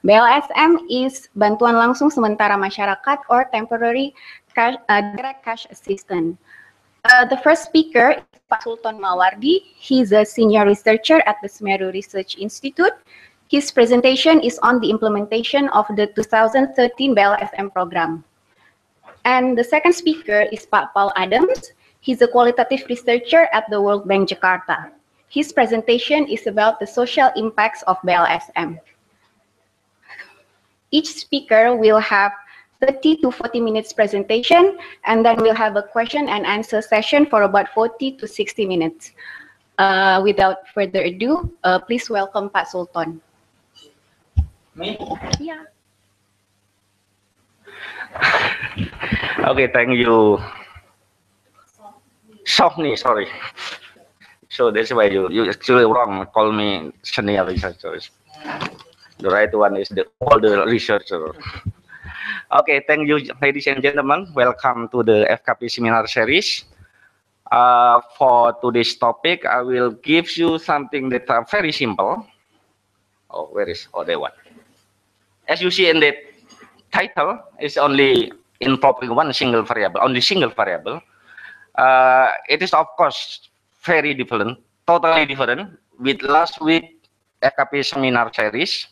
BLSM is bantuan langsung sementara masyarakat or temporary direct cash assistance. The first speaker is Pak Sulton Mawardi. He's a senior researcher at the SMERU Research Institute. His presentation is on the implementation of the 2013 BLSM program. And the second speaker is Pak Paul Adams. He's a qualitative researcher at the World Bank Jakarta. His presentation is about the social impacts of BLSM. Each speaker will have 30 to 40 minutes presentation, and then we'll have a question and answer session for about 40 to 60 minutes. Without further ado, please welcome Pak Sulton. Me? Yeah. Okay, thank you. Softly, sorry. So that's why you actually wrong. Call me senior researcher. The right one is the older researcher. Okay, thank you, ladies and gentlemen. Welcome to the FKP Seminar series. For today's topic, I will give you something that are very simple. Oh, where is other one? As you see in the title, is only involving one single variable, only single variable. It is of course very different, totally different with last week FKP Seminar series.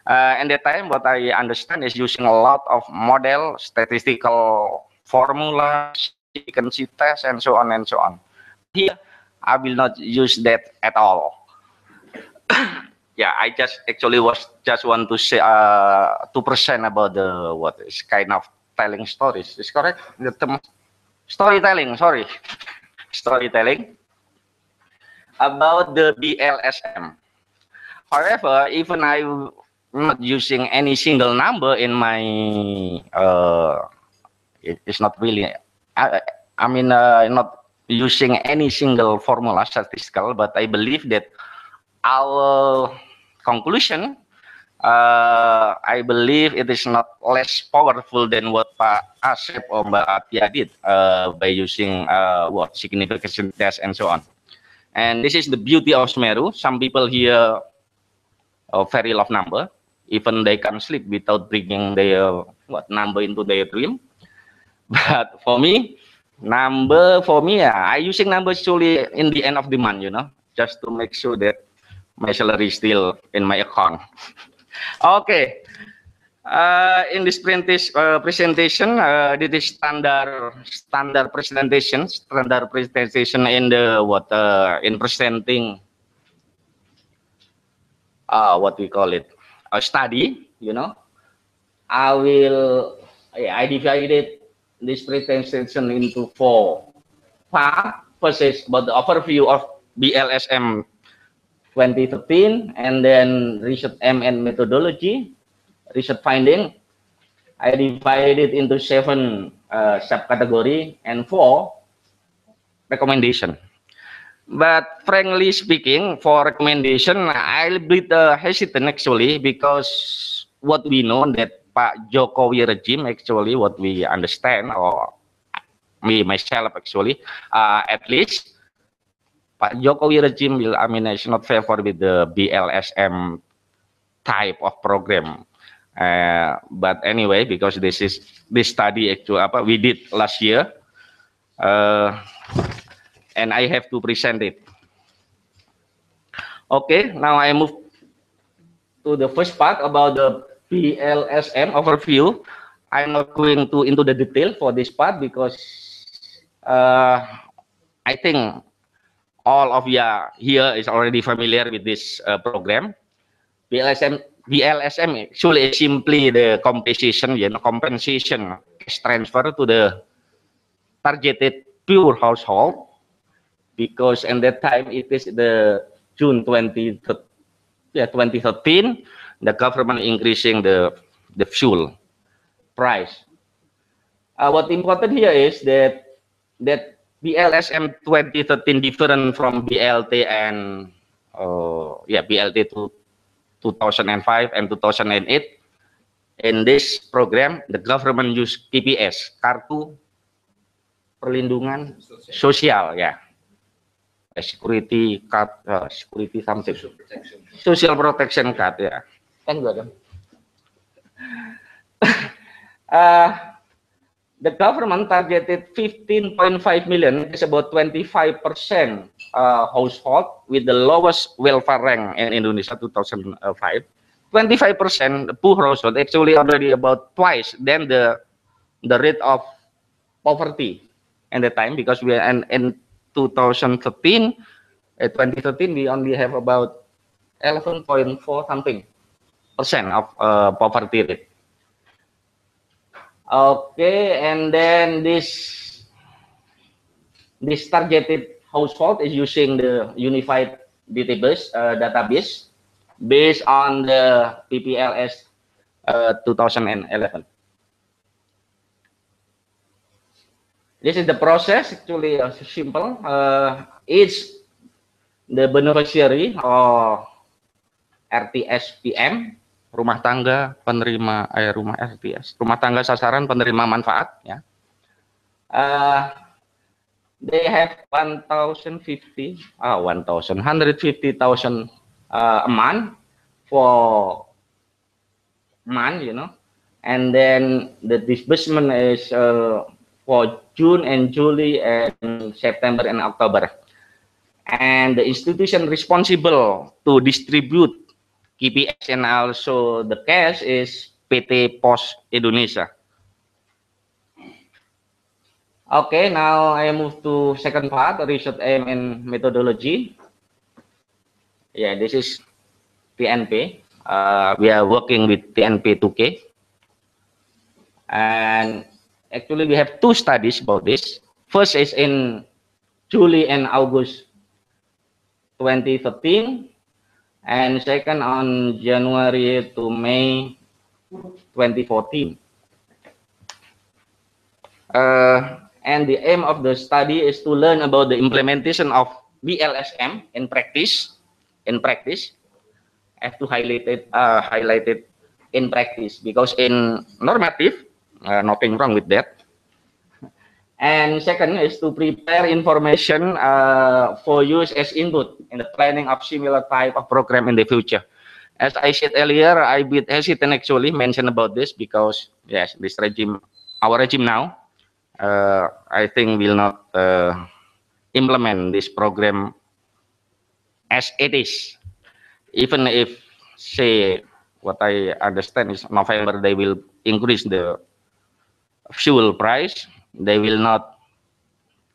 And that time, what I understand is using a lot of model, statistical formulas, frequency tests, and so on and so on. Here, I will not use that at all. Yeah, I just actually want to say 2% about the what is kind of telling stories. Is correct? The term storytelling. Sorry, storytelling about the BLSM. However, even I'm not using any single number in my, it's not really. I mean, not using any single formula statistical, but I believe that our conclusion, I believe it is not less powerful than what Pak Asep or Mbak Atia did by using what signification test and so on. And this is the beauty of SMERU. Some people here very love number, even they can sleep without bringing their what number into their dream. But for me, I using numbers solely in the end of the month, you know, just to make sure that my salary is still in my account. Okay, in this presentation, this is standard presentation in the what in presenting what we call it a study, you know. I divided this presentation into 4 parts. First is about the overview of BLSM 2013, and then research aim and methodology, research finding. I divided into 7 subcategory and 4 recommendation. But frankly speaking, for recommendation, I'll be hesitant actually, because what we know that Pak Jokowi regime, actually what we understand, or me myself actually, at least Pak Jokowi regime will, I mean, is not favor with the BLSM type of program. But anyway, because this study actually we did last year, and I have to present it. Okay, now I move to the first part about the BLSM overview. I'm not going into the detail for this part because I think all of you here is already familiar with this program. BLSM actually is simply the compensation, you know, compensation cash transfer to the targeted poor household, because in that time it is the June 2013, the government increasing the fuel price. What important here is that BLSM 2013 different from BLT and BLT to 2005 and 2008. In this program, the government use KPS, Kartu Perlindungan Sosial, yeah, security card, security something, social protection card, yeah. Thank you, Adam. The government targeted 15.5 million, it is about 25% household with the lowest welfare rank in Indonesia 2005. 25% poor household, actually already about twice than the rate of poverty at the time, because we are in 2013, we only have about 11.4 something percent of poverty rate. Okay, and then this targeted household is using the unified database based on the PPLS 2011. This is the process, actually simple. Each the beneficiary or RTSPM, rumah tangga penerima rumah RTS, rumah tangga sasaran penerima manfaat, ya. They have 150,000 a month for month, you know, and then the disbursement is for June and July and September and October. And the institution responsible to distribute KPS and also the cash is PT Pos Indonesia. Okay, now I move to second part, research aim and methodology. Yeah, this is TNP. We are working with TNP 2K. And actually we have two studies about this. First is in July and August 2013, and second on January to May 2014. And the aim of the study is to learn about the implementation of BLSM in practice. I have to highlight it in practice, because in normative, nothing wrong with that. And second is to prepare information for use as input in the planning of similar type of program in the future. As I said earlier, I bit hesitant actually mention about this, because yes, this regime, our regime now, I think will not implement this program as it is. Even if, say, what I understand is November they will increase the fuel price, they will not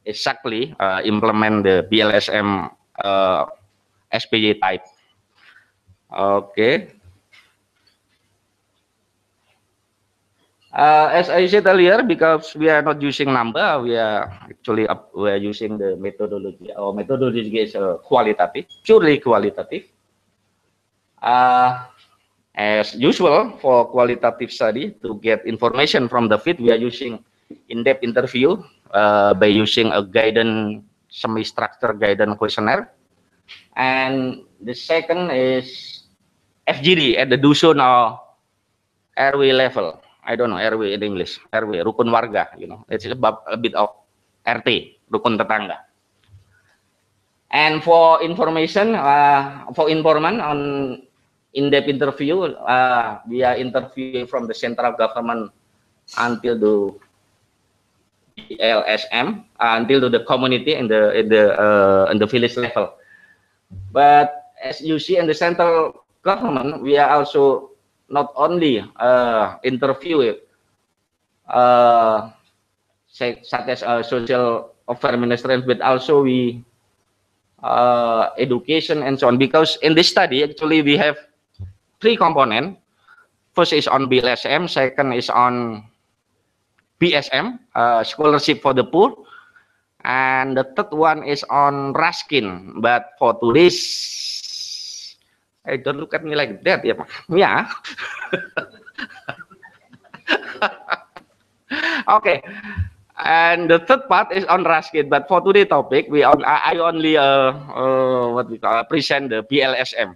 exactly implement the BLSM SPJ type. Okay. As I said earlier, because we are not using number, we are actually using the methodology. Our methodology is qualitative, purely qualitative. As usual for qualitative study, to get information from the field, we are using in-depth interview by using a guidance, semi-structured guidance questionnaire. And the second is FGD at the dusun or RW level. I don't know RW in English. RW, rukun warga, you know. It's about a bit of RT, rukun tetangga. And for information, for informant on in-depth interview, we are interviewing from the central government until the BLSM, until to the community in the village level. But as you see in the central government, we are also not only interview such as social affairs ministry, but also we education and so on. Because in this study, actually, we have three components. First is on BLSM, second is on BSM, scholarship for the poor, and the third one is on Raskin. But for today's, hey, don't look at me like that, yeah. Okay, and the third part is on Raskin. But for today's topic, I only what we call present the BLSM.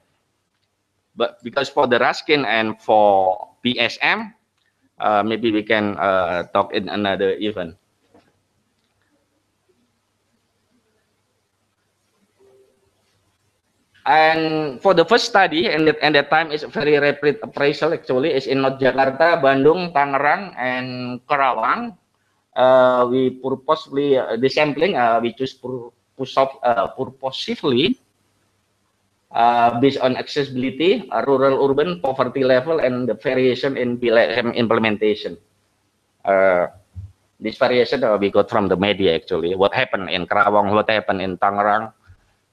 But because for the Raskin and for BSM, maybe we can talk in another event. And for the first study, and that time is very rapid appraisal actually, is in North Jakarta, Bandung, Tangerang, and Karawang. We purposely the sampling we choose purposefully based on accessibility, rural urban poverty level, and the variation in BLSM implementation. This variation we got from the media actually. What happened in Karawang, what happened in Tangerang,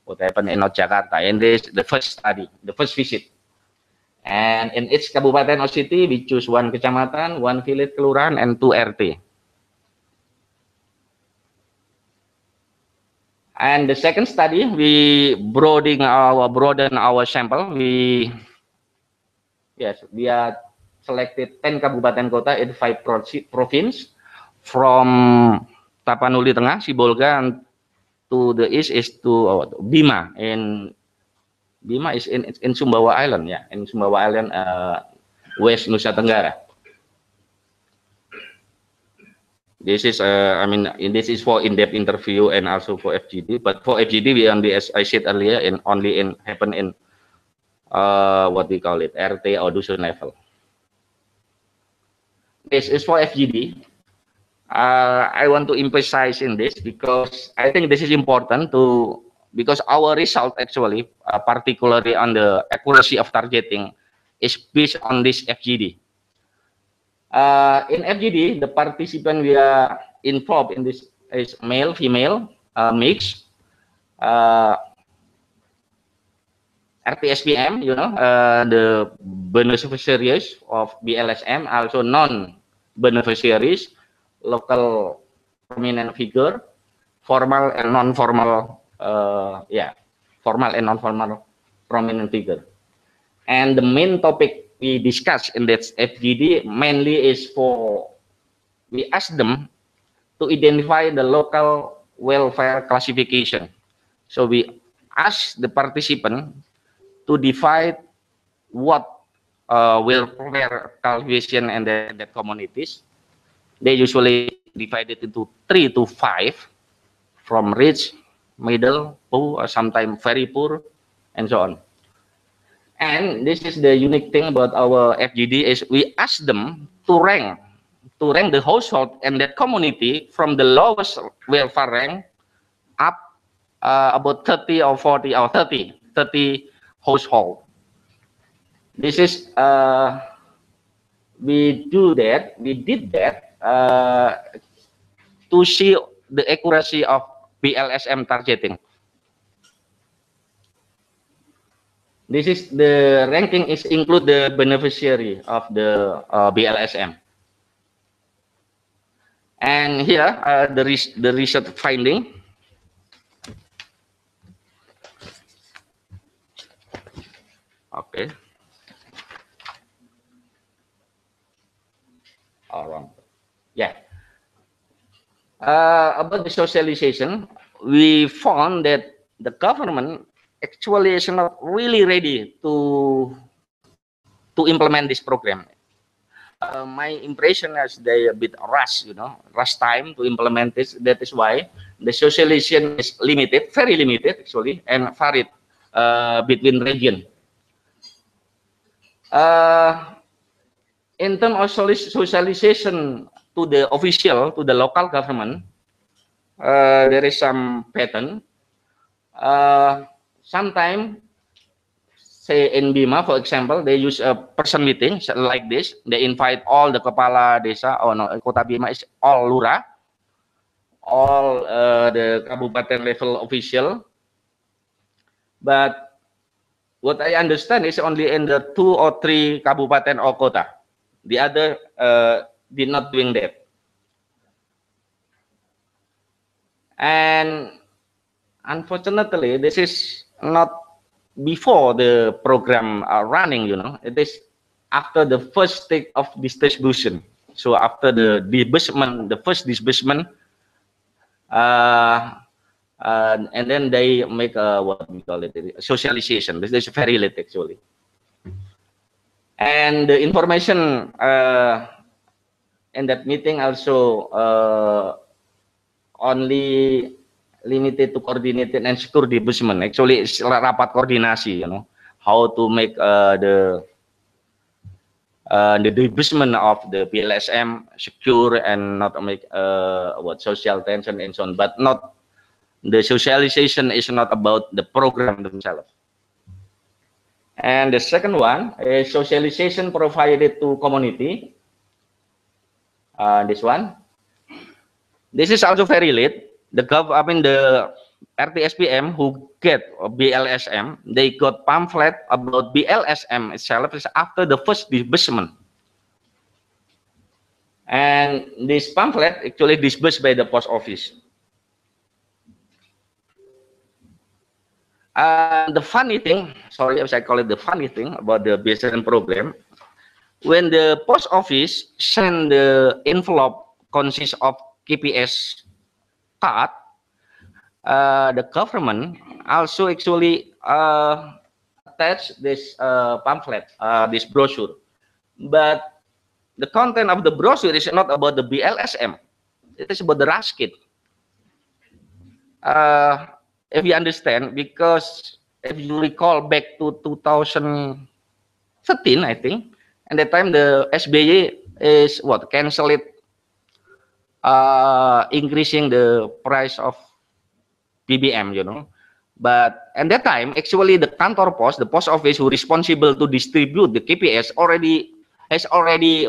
what happened in North Jakarta, and this the first study, the first visit. And in each kabupaten or city, we choose one kecamatan, one village kelurahan, and 2 RT. And the second study, we broaden our sample. We are selected 10 kabupaten kota in 5 provinces from Tapanuli Tengah, Sibolga, and to the east is to Bima. Bima is in Sumbawa Island, in Sumbawa Island, West Nusa Tenggara. This is, this is for in-depth interview and also for FGD. But for FGD, we only, as I said earlier, happen in what we call it, RT or dusun level. This is for FGD. I want to emphasize in this because I think this is important because our result actually, particularly on the accuracy of targeting, is based on this FGD. In FGD, the participant we are involved in this is male, female, mix, RTSPM, the beneficiaries of BLSM, also non-beneficiaries, local prominent figure, formal and non-formal, formal and non-formal prominent figure. And the main topic we discuss in that FGD mainly is we ask them to identify the local welfare classification. So we ask the participant to divide what welfare classification and the communities. They usually divide it into 3 to 5, from rich, middle, poor, or sometimes very poor, and so on. And this is the unique thing about our FGD is we ask them to rank the household and that community from the lowest welfare rank up about 30 or 40 or 30 household. This is we did that to see the accuracy of BLSM targeting. This is the ranking is include the beneficiary of the BLSM. And here the research finding. Okay. All wrong. Yeah. About the socialization, we found that the government actually is not really ready to implement this program. My impression is they a bit rush time to implement this. That is why the socialization is limited, very limited actually, and varied between region. In terms of socialization to the official, to the local government, there is some pattern. Sometimes, say in Bima, for example, they use a person meeting like this. They invite all the kepala desa. Oh no, Kota Bima is all lurah, all the kabupaten level official. But what I understand is only in the 2 or 3 kabupaten or kota. The other did not doing that. And unfortunately, this is not before the program running, it is after the first stage of distribution. So after the disbursement, the first disbursement, and then they make what we call it, socialization. This is very late actually. And the information in that meeting also only limited to coordinated and secure disbursement. Actually, it's rapat koordinasi, you know, how to make the disbursement of the BLSM secure and not make what social tension and so on. But not the socialization is not about the program themselves. And the second one is socialization provided to community. This one. This is also very late. The RTSPM who get BLSM, they got pamphlet about BLSM itself is after the first disbursement. And this pamphlet actually disbursed by the post office. The funny thing, sorry if I call it the funny thing about the BLSM program, when the post office send the envelope consists of KPS card, the government also actually attach this pamphlet, this brochure. But the content of the brochure is not about the BLSM. It is about the RASKIT. If you understand, because if you recall back to 2013, I think, and the time the SBY is what cancel it, increasing the price of BBM, you know. But at that time, actually, the kantor pos, the post office who responsible to distribute the KPS has already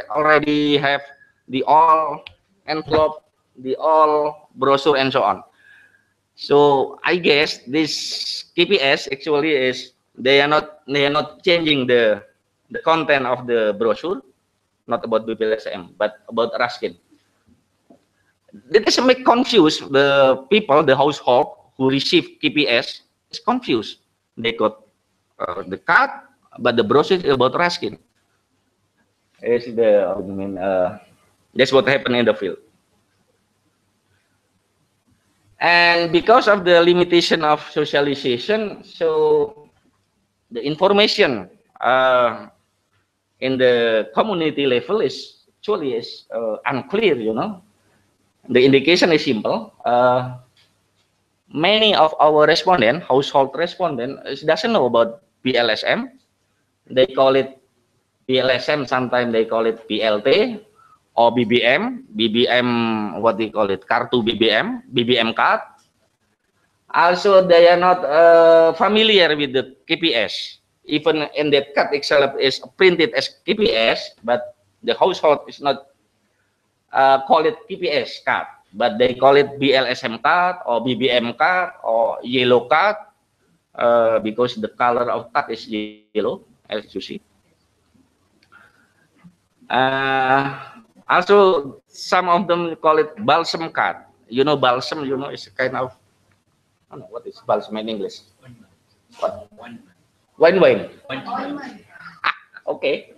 already have the all envelope, the all brochure, and so on. So I guess this KPS actually is they are not changing the content of the brochure, not about BLSM, but about RASKIT. This make confuse the people, the household who receive KPS is confused. They got the card, but the brochure is about RASKIT. That's what happened in the field. And because of the limitation of socialization, so the information in the community level is actually unclear, you know. The indication is simple. Many of our household respondents, doesn't know about BLSM. They call it BLSM, sometimes they call it BLT or BBM, what they call it, Kartu BBM card. Also, they are not familiar with the KPS. Even in that card itself is printed as KPS, but the household is not call it KPS card, but they call it BLSM card or BBM card or yellow card because the color of card is yellow, as you see. Also, some of them call it balsam card. You know, balsam, you know, is a kind of, I don't know, what is balsam in English? What? Wine. Okay.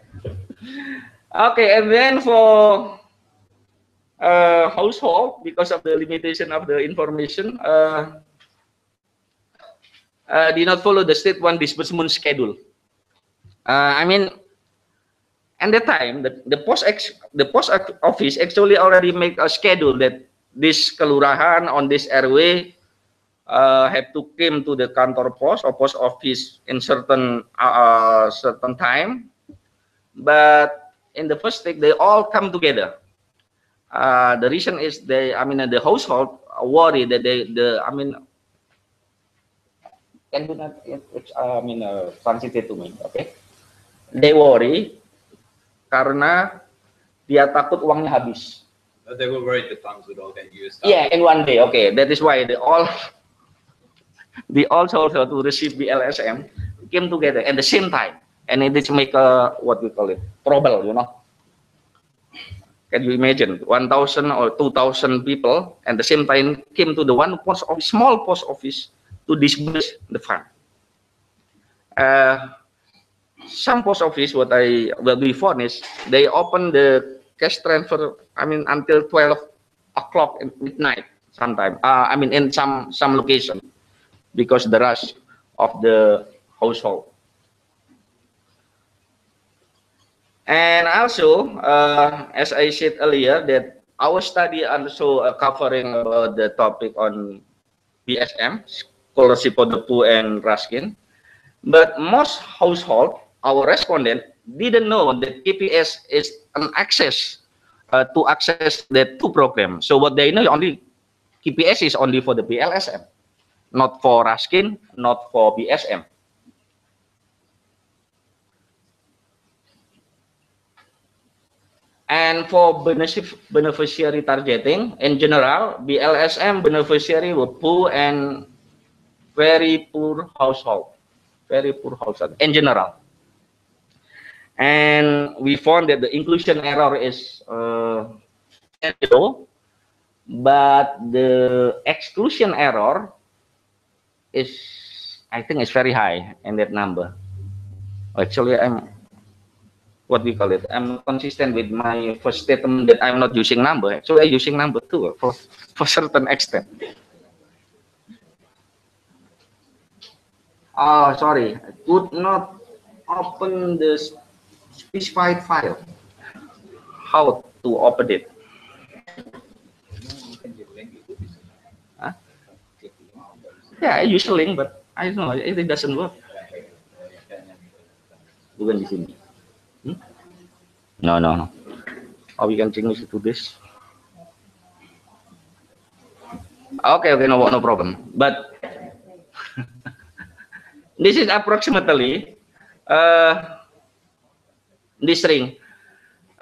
Okay, and then for household, because of the limitation of the information, did not follow the state one disbursement schedule. I mean, at the time, the post office actually already make a schedule that this kelurahan on this RW have to come to the kantor pos or post office in certain time, but in the first step they all come together. The reason is the household worry that can do not, it's translated to me, okay? They worry karena dia takut uangnya habis. They were worried the funds would all get used up. Yeah, in one day. Okay, that is why the all also to receive BLSM came together at the same time, and it is make a what we call it trouble, you know. Can you imagine 1,000 or 2,000 people at the same time came to the one post office, small post office, to disburse the fund. Some post office, what we found is they open the cash transfer, until 12 o'clock at midnight sometime. In some location, because the rush of the household. And also, as I said earlier, that our study also covering about the topic on BSM, scholarship for the poor and Ruskin. But most household, our respondent didn't know that KPS is an access to access the two programs. So what they know only KPS is only for the BLSM, not for Ruskin, not for BSM. And for beneficiary targeting, in general, BLSM beneficiary were poor and very poor household in general. And we found that the inclusion error is very low, but the exclusion error is, I think, is very high in that number. Actually, what we call it, I'm not consistent with my first statement that I'm not using number. Actually, I'm using number too for certain extent. Oh, sorry, I could not open the specified file. How to open it? Huh? Yeah, I use a link, but I don't know, it doesn't work. Bukan di sini. No. Oh, we can change it to this. Okay, no problem. But this is approximately this ring.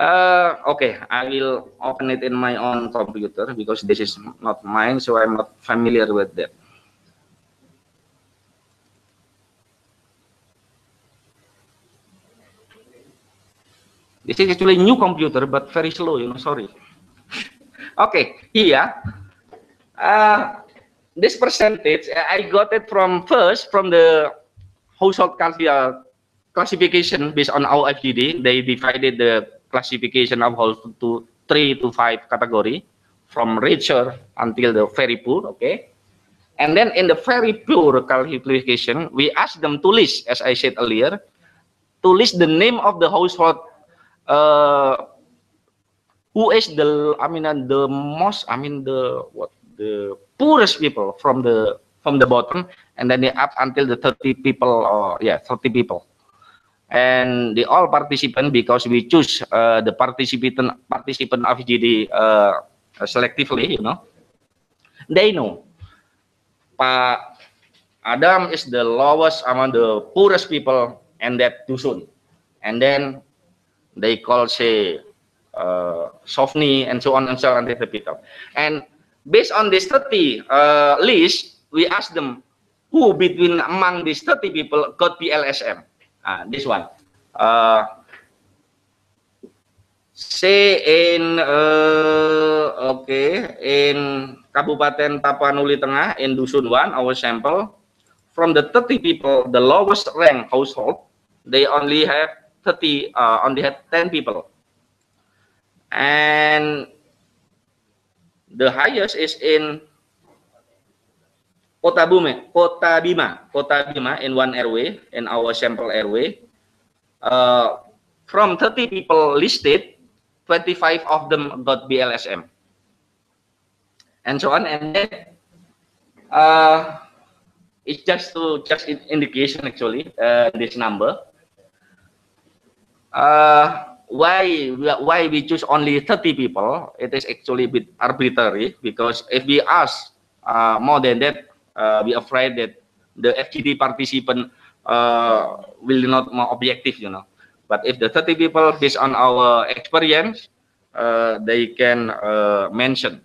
Okay, I will open it in my own computer because this is not mine, so I'm not familiar with that. This is actually a new computer, but very slow, sorry. Okay, here, this percentage, I got it from the household classification based on our FGD. They divided the classification of household to 3 to 5 category, from richer until the very poor, okay? And then in the very poor classification, we asked them to list, as I said earlier, to list the name of the household who is the poorest people from the bottom, and then they up until the 30 people, 30 people, and they all participant because we choose the participant FGD selectively, They know Pak Adam is the lowest among the poorest people and that dusun, and then they call say Sofni and so on and so on, the people. And based on this 30 list, we ask them who among these 30 people got BLSM. This one. Say in in Kabupaten Tapanuli Tengah, in Dusun 1, our sample, from the 30 people, the lowest rank household, they only have 10 people. And the highest is in Kota Bima in one airway, in our sample airway. From 30 people listed, 25 of them got BLSM, and so on. And then it's just indication actually, this number. Why we choose only 30 people? It is actually a bit arbitrary, because if we ask more than that, we are afraid that the FGD participant will not more objective, But if the 30 people, based on our experience, they can mention.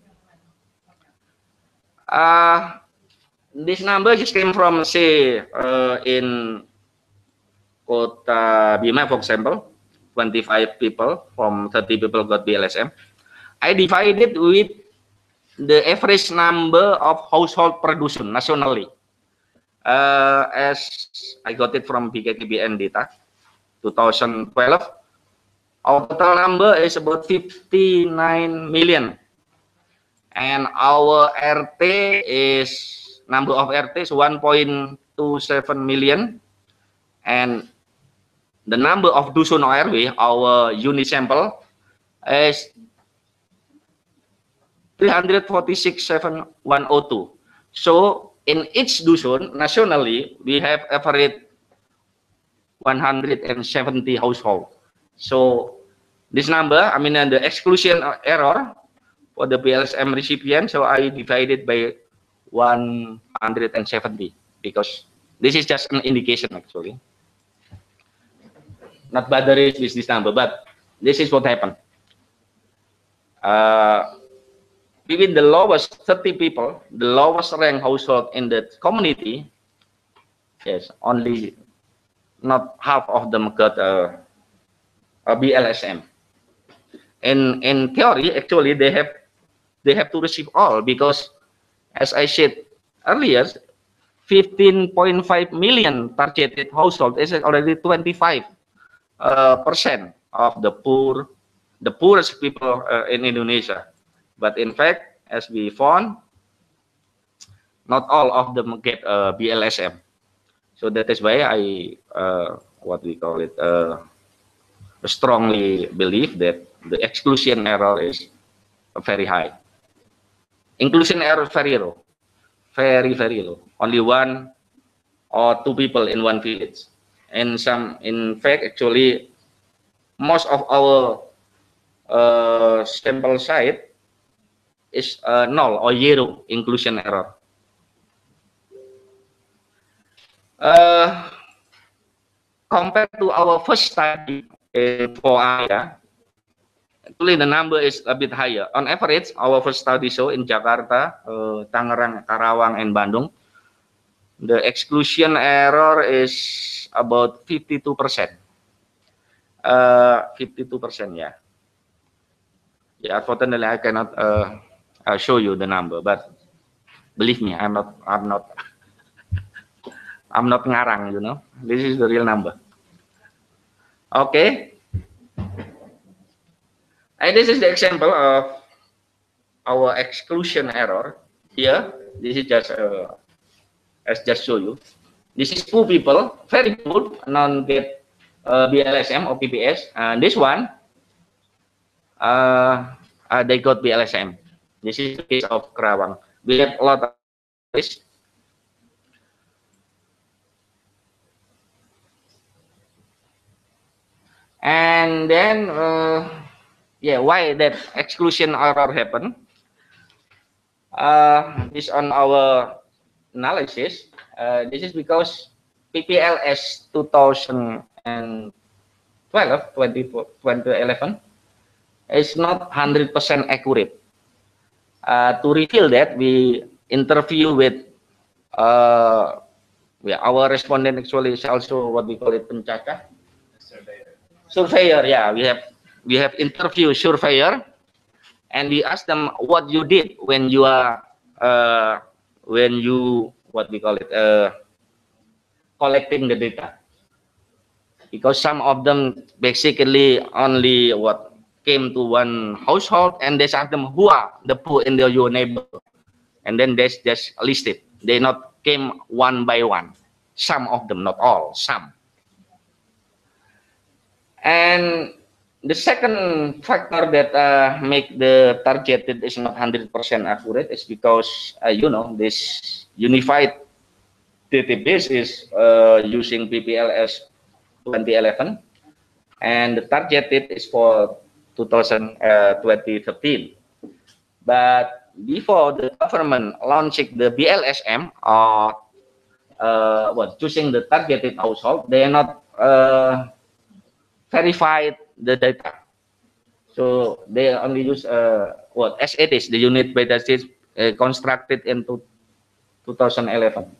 This number just came from, say, in Kota Bima, for example, 25 people from 30 people got BLSM. I divided with the average number of household production nationally. As I got it from BKKBN data, 2012, our total number is about 59 million. And our RT is, number of RT is 1.27 million. And the number of Dusun ORW, our unit sample, is 346,702. So in each dusun nationally, we have average 170 household. So this number, I mean, the exclusion error for the BLSM recipient, so I divided by 170 because this is just an indication actually. Not bothering with this number, but this is what happened. Within the lowest 30 people, the lowest ranked household in the community, yes, only not half of them got a BLSM. In theory, actually, they have to receive all because, as I said earlier, 15.5 million targeted household is already 25% of the poorest people in Indonesia. But in fact, as we found, not all of them get a BLSM. So that is why I what we call it strongly believe that the exclusion error is very high. Inclusion error very low, very low. Only 1 or 2 people in one village. And in fact, actually, most of our sample site is null or 0 inclusion error. Compared to our first study in 4 area, actually the number is a bit higher. On average, our first study show in Jakarta, Tangerang, Karawang, and Bandung, the exclusion error is about 52%. 52%, yeah. Yeah, unfortunately, I cannot show you the number, but believe me, I'm not ngarang, you know. This is the real number. Okay. And this is the example of our exclusion error. Here, this is just as just show you. This is poor people, very poor, non get BLSM or PPS. And this one, they got BLSM. This is the case of Karawang. We have a lot of this. And then, yeah, why that exclusion error happen? Based on our analysis, this is because PPLS 2011 is not 100% accurate. To reveal that, we interview with yeah, our respondent actually is also what we call it pencacah. Surveyor, yeah, we have interview surveyor, and we ask them what you did when you are what we call it collecting the data, because some of them basically only what came to one household and they ask them who are the poor in your neighbor, and then they just listed. They not came one by one. Some of them, not all, some. And the second factor that make the targeted is not 100% accurate is because you know, this unified database is using PPLS 2011, and the targeted is for 2013. But before the government launching the BLSM or choosing the targeted household, they are not verified the data. So they only use as it is, the unit by database constructed in 2011.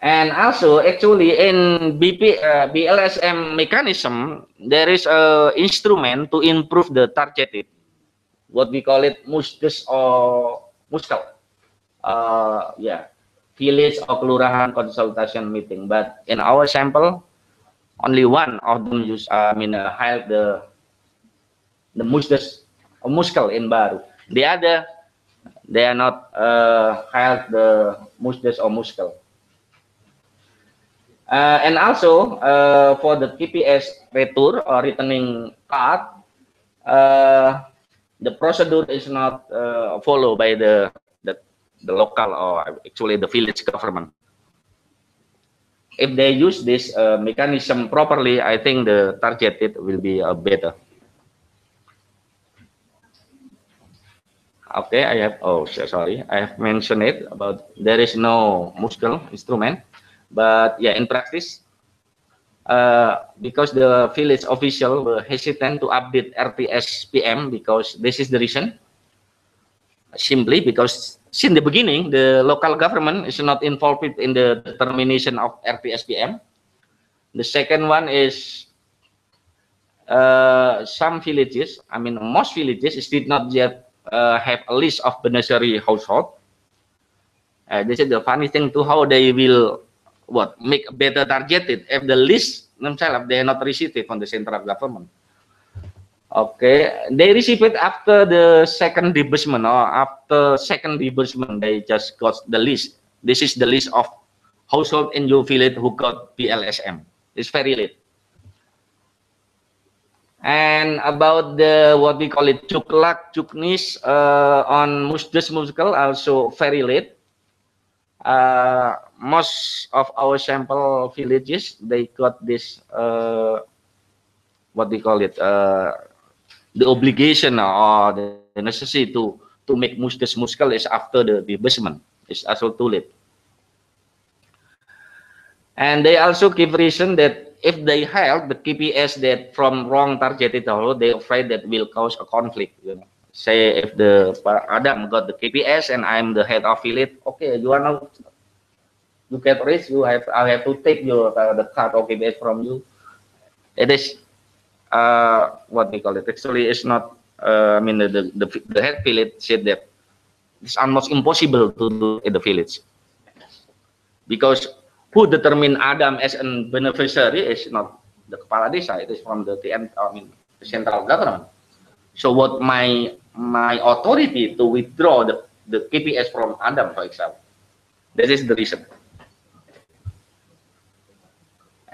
And also, actually, in BLSM mechanism, there is a instrument to improve the targeted, what we call it musdes or muskel. Yeah, village or kelurahan consultation meeting. But in our sample, only one of them use, hired the musdes or muskel in Baru. The other, they are not hired the musdes or muskel. And also for the TPS retur or returning card, the procedure is not followed by the local or actually the village government. If they use this mechanism properly, I think the targeted will be better. Okay, I have, oh, sorry, I have mentioned it about there is no musical instrument, but yeah, in practice, because the village official were hesitant to update RTS PM, because this is the reason. Simply because since the beginning, the local government is not involved in the determination of RTS PM. The second one is some villages, I mean most villages, did not yet have a list of beneficiary household. This is the funny thing too, how they will make a better targeted if the list themselves they are not received from the central government. Okay, they receive it after the second disbursement, or after second disbursement they just got the list. This is the list of household in your village who got BLSM. It's very late. And about the what we call it cuklak, cuknis on musdes musical, also very late. Most of our sample villages they got this what we call it the obligation or the necessity to make musdes musical is after the disbursement. It's also too late. And they also give reason that if they held the KPS that from wrong targeted household, they afraid that will cause a conflict. You know, say if the Adam got the KPS and I'm the head of village, okay, you are now you get rich, I have to take your the card of KPS from you. It is what we call it. Actually, it's not. I mean, the head village said that it's almost impossible to do in the village because who determine Adam as a beneficiary is not the kepala desa. It is from the central government. So what my authority to withdraw the KPS from Adam, for example, that is the reason.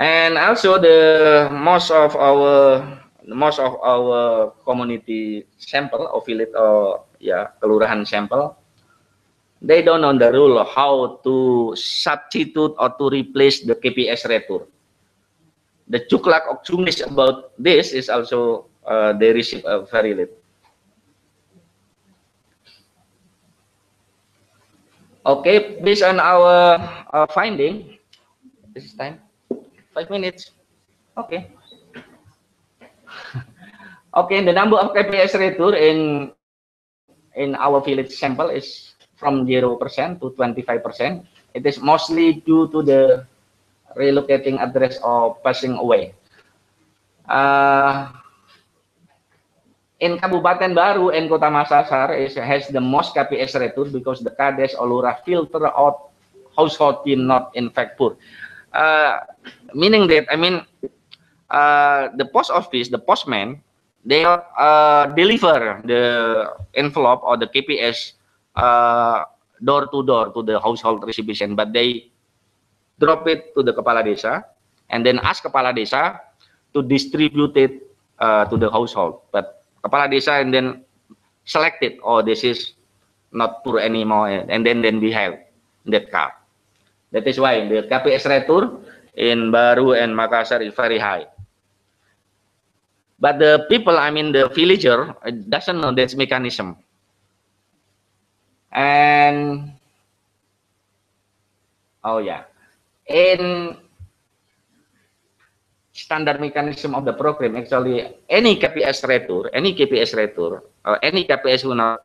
And also the most of our community sample or village or kelurahan sample, they don't know the rule of how to substitute or to replace the KPS retur. The cuklak or cungnis about this is also they receive very late. Okay, based on our finding, this is time. 5 minutes. Okay. Okay, the number of KPS retur in our village sample is from 0% to 25%. It is mostly due to the relocating address or passing away. In Kabupaten Baru and Kota Makassar has the most KPS retur because the Kades or Lurah filter out household not in fact poor. Meaning that, I mean, the post office, the postman, they deliver the envelope or the KPS door to door to the household recipient, but they drop it to the kepala desa and then ask kepala desa to distribute it to the household. But kepala desa and then select it, oh, this is not poor anymore, and then we have that card. That is why the KPS retur in Baru and Makassar is very high. But the people, I mean the villager, doesn't know that mechanism. And oh yeah, in standard mechanism of the program, actually any KPS retur, any KPS who not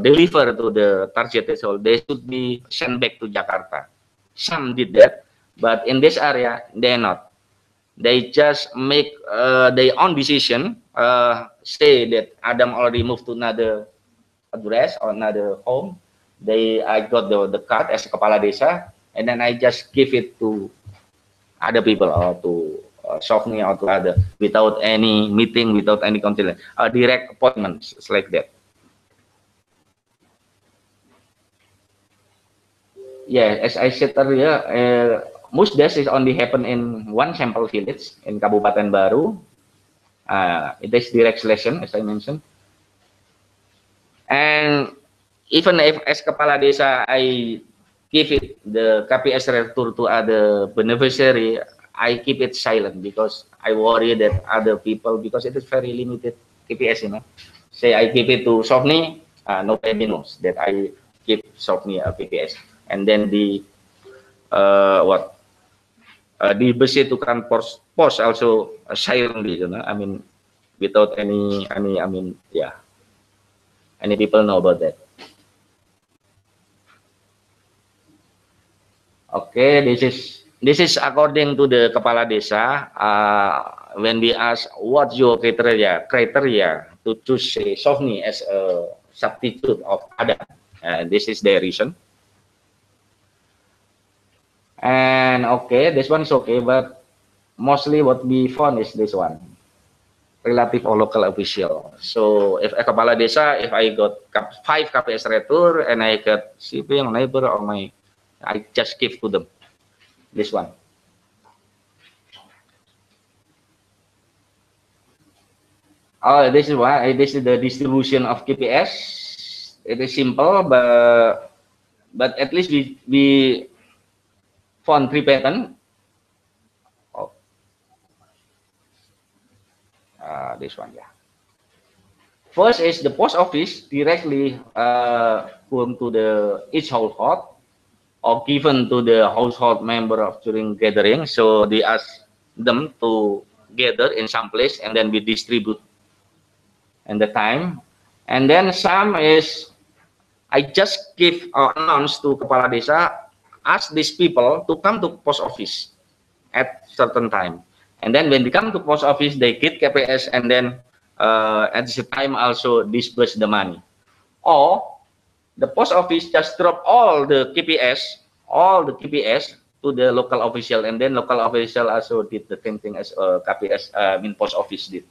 deliver to the targeted household, they should be sent back to Jakarta. Some did that, but in this area they not. They just make their own decision. Say that Adam already moved to another address or another home. I got the card as a kepala desa, and then I just give it to other people or to Sofni or to other without any meeting, without any contact, direct appointments. It's like that. Yeah, as I said earlier, musdes is only happen in one sample village in Kabupaten Baru. It is direct selection, as I mentioned. And even if as Kepala Desa I give it the KPS return to other beneficiary, I keep it silent because I worry that other people, because it is very limited KPS, you know. Say I give it to Sofni, nobody knows that I give Sofni a KPS, and then the di besi tukang pos also silently, you know. I mean, without any I mean, yeah, any people know about that. Okay, this is according to the Kepala Desa. When we ask what's your criteria to choose Sofni as a substitute of Adam, this is the reason. And okay, this one is okay, but mostly what we found is this one, relative or local official. So if a Kepala Desa, if I got 5 KPS retur and I got sibling, neighbor, or my, I just give to them this one. Oh, this is why this is the distribution of KPS. It is simple, but at least we found 3 patterns. Oh, this one, yeah. First is the post office directly going to the each household or given to the household member of during gathering. So they ask them to gather in some place and then we distribute and the time. And then some is I just give announce to Kepala Desa, ask these people to come to post office at certain time. And then when they come to post office, they get KPS and then at the time also disburse the money. Or the post office just drop all the KPS to the local official, and then local official also did the same thing as KPS post office did.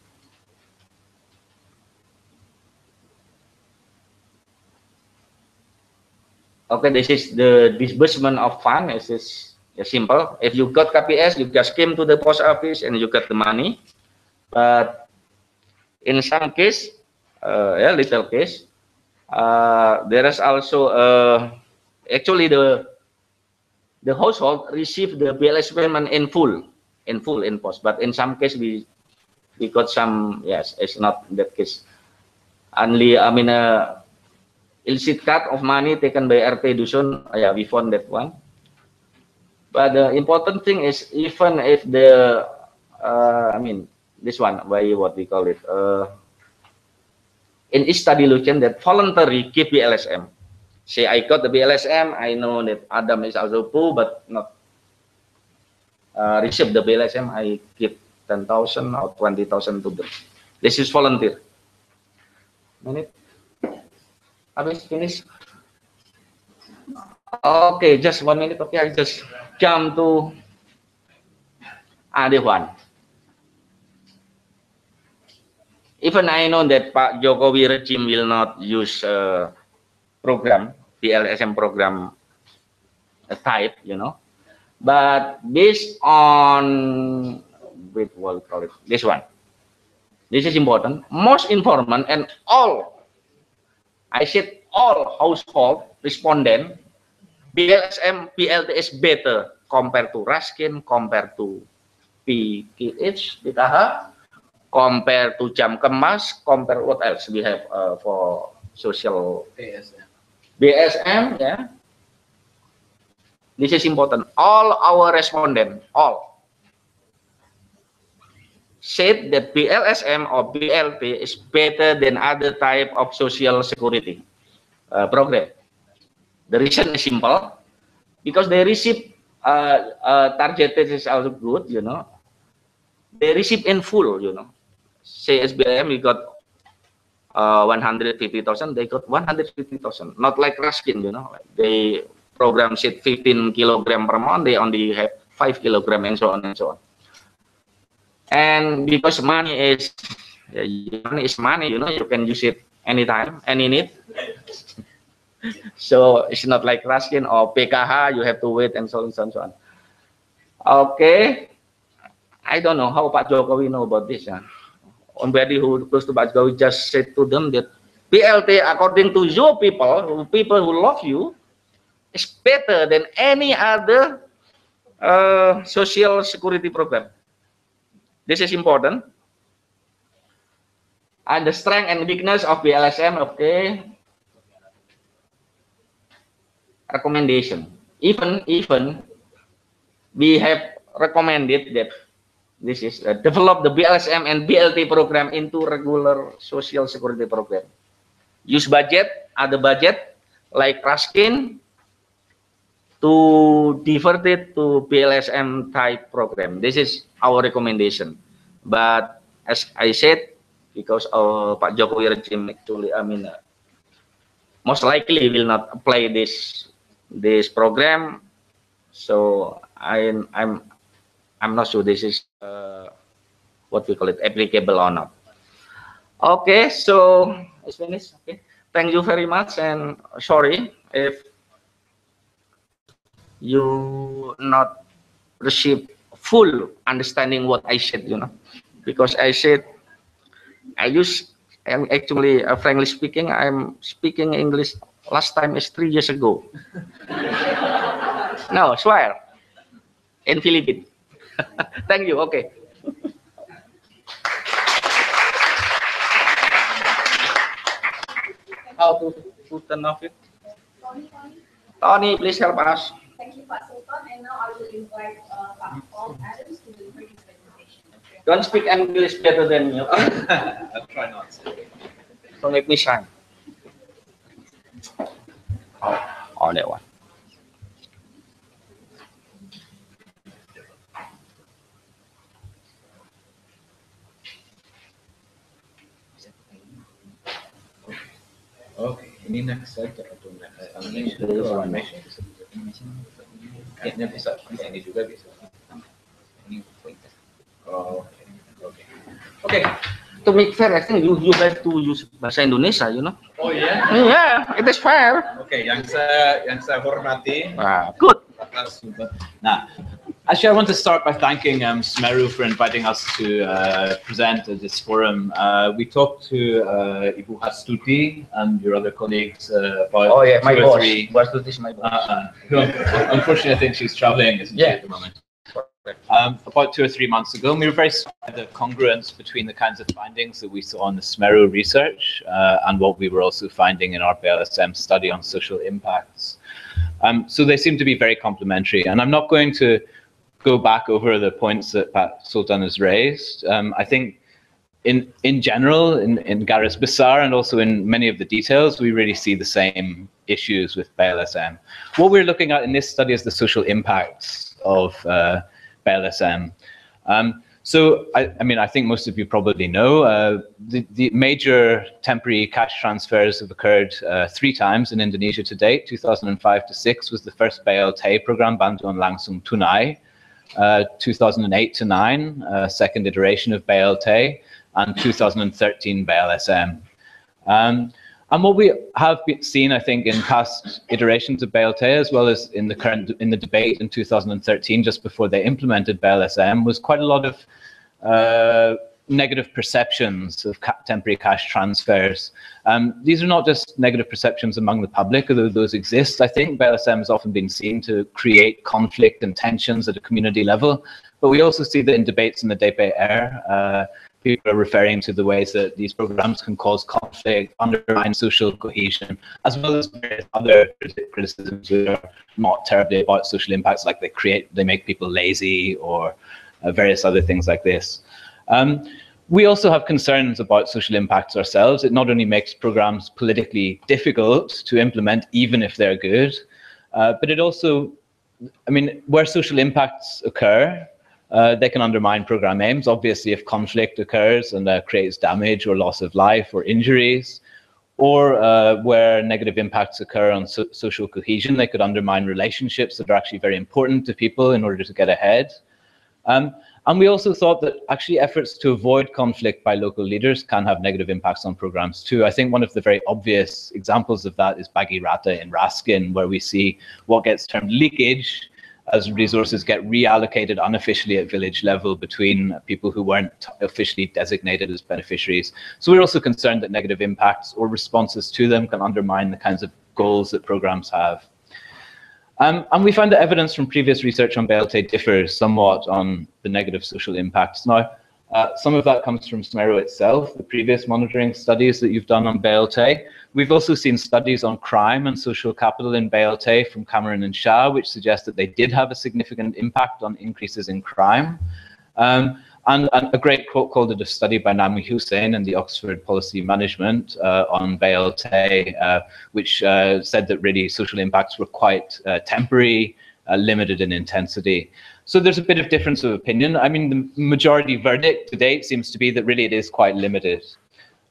Okay, this is the disbursement of fund. This is simple. If you got KPS, you just came to the post office and you got the money. But in some case, little case, there is also actually the household receive the BLS payment in full in post. But in some case we got some, yes, it's not that case. Only I mean illicit cut of money taken by RT Dusun, yeah, we found that one. But the important thing is, even if the I mean this one, by what we call it, in each study location that voluntary keep BLSM. Say I got the BLSM, I know that Adam is also poor, but not receive the BLSM, I give 10,000 or 20,000 to them. This is volunteer. Minute. Habis finish. Okay, just 1 minute. Okay, I just jump to this one. Even I know that Pak Jokowi regime will not use program, BLSM program type, you know, but based on with what we call it, this one. This is important. Most informant and all, I said all household respondent, BLSM, BLT is better compared to Raskin, compared to PKH, PKH, compared to Jam Kemas, compare what else we have for social BSM, yeah. This is important. All our respondent, all said that BLSM or BLT is better than other type of social security program. The reason is simple, because they receive targeted is also good, you know. They receive in full, you know. Say SBM, we got 150,000, they got 150,000. Not like Raskin, you know. They program said 15 kilogram per month, they only have 5 kilogram and so on and so on. And because money is money, you know, you can use it anytime, any need. So it's not like Raskin or PKH, you have to wait and so on and so on. Okay, I don't know how Pak Jokowi know about this. Somebody who close to Pak Jokowi just said to them that BLT, according to your people who love you, is better than any other social security program. This is important. And the strength and weakness of BLSM, okay. Recommendation. Even we have recommended that this is develop the BLSM and BLT program into regular social security program. Use budget, other budget like Raskin to divert it to BLSM type program. This is our recommendation. But as I said, because of Pak Jokowi regime actually, most likely will not apply this program. So I'm not sure this is what we call it, applicable or not. Okay, so it's finished. Okay, thank you very much, and sorry if you not receive full understanding what I said, because I said actually, frankly speaking, I'm speaking English last time is 3 years ago. No, swear, in Philippines. Thank you. Okay. How to turn off it? Tony, please help us. Thank you, Pak Sultan. And now I will invite Pak Paul Adams to deliver his presentation. Don't speak English better than me. Okay? I'll try not to. Don't make me shine. Oh, that one. Okay, ini next slide atau animation? Kayaknya bisa, ini juga bisa. Ini oh, okay. To make fair, I think you have to use bahasa Indonesia, Oh yeah? Yeah, it is fair. Okay, yang saya hormati. Good. Nah, actually, I want to start by thanking SMERU for inviting us to present at this forum. We talked to Ibu Hastuti and your other colleagues about my boss. Hastuti is my boss. Unfortunately, I think she's traveling, isn't she, at the moment? About 2 or 3 months ago, and we were very struck by the congruence between the kinds of findings that we saw in the SMERU research and what we were also finding in our BLSM study on social impacts. So they seem to be very complementary, and I'm not going to go back over the points that Pat Sultan has raised. I think in general, in Garis Besar and also in many of the details, we really see the same issues with BLSM. What we're looking at in this study is the social impacts of BLSM. So, I think most of you probably know the major temporary cash transfers have occurred 3 times in Indonesia to date. 2005 to 6 was the first BLT program, Bantuan Langsung Tunai. 2008 to 9, second iteration of BLT, and 2013 BLSM. And what we have seen, I think, in past iterations of BLT, as well as in the debate in 2013, just before they implemented BLSM, was quite a lot of negative perceptions of temporary cash transfers. These are not just negative perceptions among the public, although those exist. I think BLSM has often been seen to create conflict and tensions at a community level, but we also see that in debates in the DPR, people are referring to the ways that these programs can cause conflict, undermine social cohesion, as well as various other criticisms that are not terribly about social impacts, like they make people lazy, or various other things like this. We also have concerns about social impacts ourselves. It not only makes programs politically difficult to implement, even if they're good, but it also, where social impacts occur, they can undermine program aims. Obviously, if conflict occurs and creates damage or loss of life or injuries, or where negative impacts occur on social cohesion, they could undermine relationships that are actually very important to people in order to get ahead. And we also thought that actually efforts to avoid conflict by local leaders can have negative impacts on programs too. I think one of the very obvious examples of that is Bagi Rata in Raskin, where we see what gets termed leakage as resources get reallocated unofficially at village level between people who weren't officially designated as beneficiaries. So we're also concerned that negative impacts or responses to them can undermine the kinds of goals that programs have. And we find that evidence from previous research on BLT differs somewhat on the negative social impacts. Now, some of that comes from SMERU itself, the previous monitoring studies that you've done on BLT. We've also seen studies on crime and social capital in BLT from Cameron and Shah, which suggest that they did have a significant impact on increases in crime. And a great quote called it a study by Nami Hussain and the Oxford Policy Management on BLT, which said that really social impacts were quite temporary, limited in intensity. So there's a bit of difference of opinion. I mean, the majority verdict to date seems to be that really it is quite limited.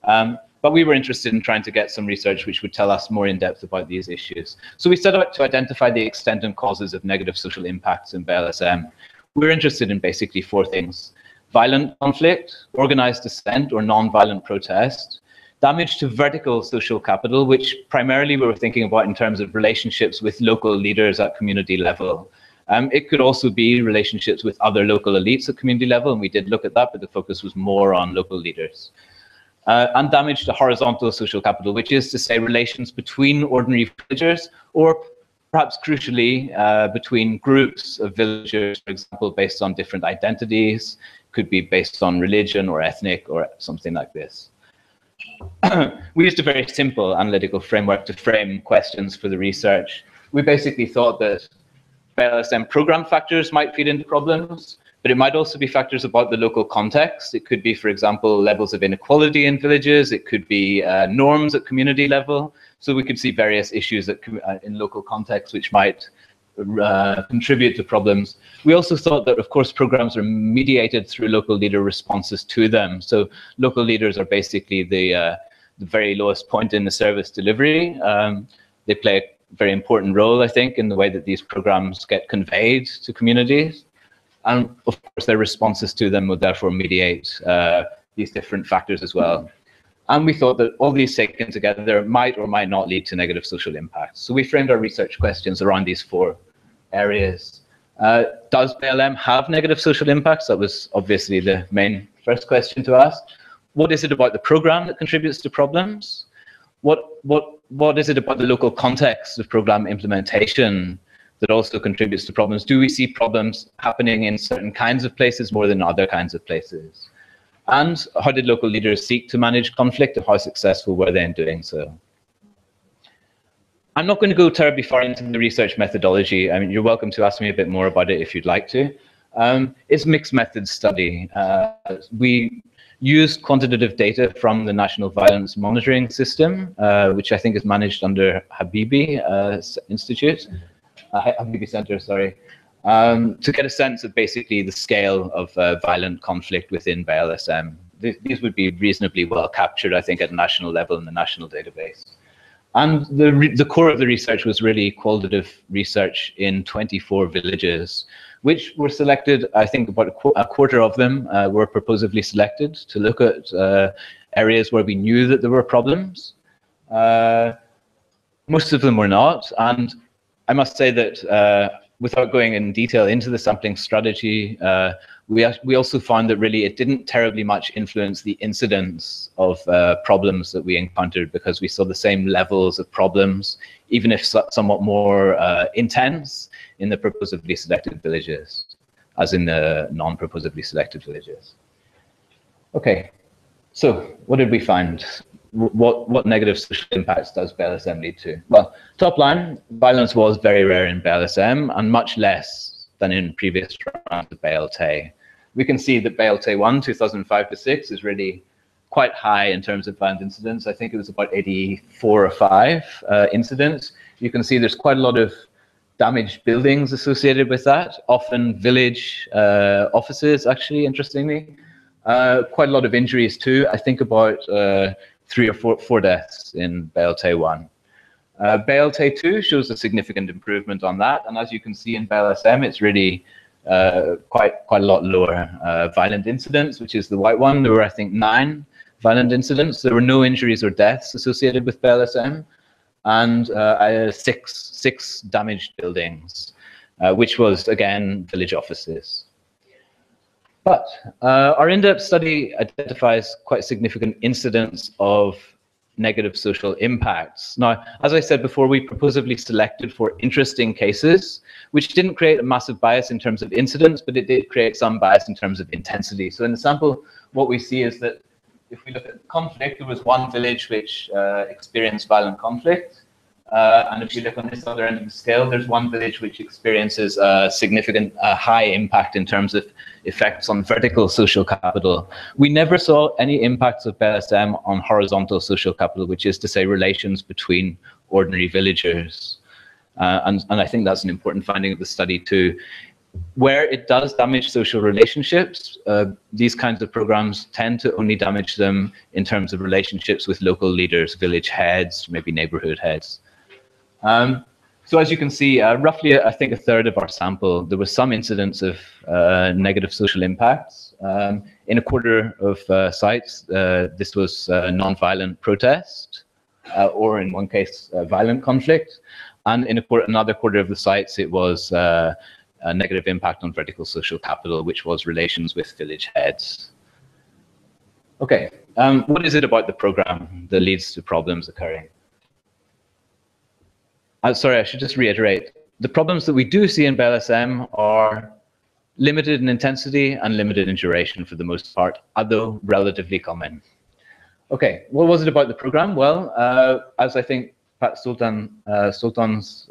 But we were interested in trying to get some research which would tell us more in depth about these issues. So we set out to identify the extent and causes of negative social impacts in BLSM. We're interested in basically four things: violent conflict, organized dissent or non-violent protest, damage to vertical social capital, which primarily we were thinking about in terms of relationships with local leaders at community level. It could also be relationships with other local elites at community level, and we did look at that, but the focus was more on local leaders. And damage to horizontal social capital, which is to say relations between ordinary villagers, or perhaps crucially, between groups of villagers, for example, based on different identities, could be based on religion or ethnic or something like this. We used a very simple analytical framework to frame questions for the research. We basically thought that BLSM program factors might feed into problems, but it might also be factors about the local context. It could be, for example, levels of inequality in villages. It could be norms at community level. So we could see various issues in local context which might contribute to problems. We also thought that, of course, programs are mediated through local leader responses to them. So local leaders are basically the very lowest point in the service delivery. They play a very important role, I think, in the way that these programs get conveyed to communities. And of course, their responses to them would therefore mediate these different factors as well. And we thought that all these taken together might or might not lead to negative social impacts. So we framed our research questions around these four areas. Does BLM have negative social impacts? That was obviously the main first question to ask. What is it about the program that contributes to problems? What is it about the local context of program implementation that also contributes to problems? Do we see problems happening in certain kinds of places more than other kinds of places? And how did local leaders seek to manage conflict, and how successful were they in doing so? I'm not going to go terribly far into the research methodology. I mean, you're welcome to ask me a bit more about it if you'd like to. It's a mixed methods study. We used quantitative data from the National Violence Monitoring System, which I think is managed under Habibi Institute. Habibi Center, sorry, to get a sense of basically the scale of violent conflict within BLSM. These would be reasonably well captured, I think, at national level in the national database. And the core of the research was really qualitative research in 24 villages, which were selected. I think about a quarter of them were proposively selected to look at areas where we knew that there were problems. Most of them were not. And I must say that without going in detail into the sampling strategy, we also found that really it didn't terribly much influence the incidence of problems that we encountered, because we saw the same levels of problems, even if somewhat more intense, in the proposively selected villages as in the non-proposively selected villages. Okay, so what did we find? What negative social impacts does BLSM lead to? Well, top line, violence was very rare in BLSM and much less than in previous rounds of BLT. We can see that BLT 1, 2005 to 6, is really quite high in terms of violent incidents. I think it was about 84 or 5 incidents. You can see there's quite a lot of damaged buildings associated with that, often village offices, actually, interestingly. Quite a lot of injuries too. I think about 3 or 4 deaths in BLT 1. BLT 2 shows a significant improvement on that, and as you can see in BLSM, it's really quite a lot lower. Violent incidents, which is the white one, there were, I think, 9 violent incidents. There were no injuries or deaths associated with BLSM, and 6 damaged buildings. which was, again, village offices. But our in-depth study identifies quite significant incidents of negative social impacts. Now, as I said before, we purposefully selected for interesting cases, which didn't create a massive bias in terms of incidents, but it did create some bias in terms of intensity. So in the sample, what we see is that if we look at conflict, there was one village which experienced violent conflict. And if you look on this other end of the scale, there's one village which experiences a significant high impact in terms of effects on vertical social capital. We never saw any impacts of BLSM on horizontal social capital, which is to say relations between ordinary villagers. And I think that's an important finding of the study too. Where it does damage social relationships, these kinds of programs tend to only damage them in terms of relationships with local leaders, village heads, maybe neighborhood heads. So as you can see, roughly, I think, a third of our sample, there was some incidence of negative social impacts. In a quarter of sites, this was non-violent protest, or in one case, violent conflict. And in another quarter of the sites, it was a negative impact on vertical social capital, which was relations with village heads. Okay, what is it about the program that leads to problems occurring? Sorry, I should just reiterate. The problems that we do see in BLSM are limited in intensity and limited in duration for the most part, although relatively common. Okay, what was it about the program? Well, as I think Pat Sultan's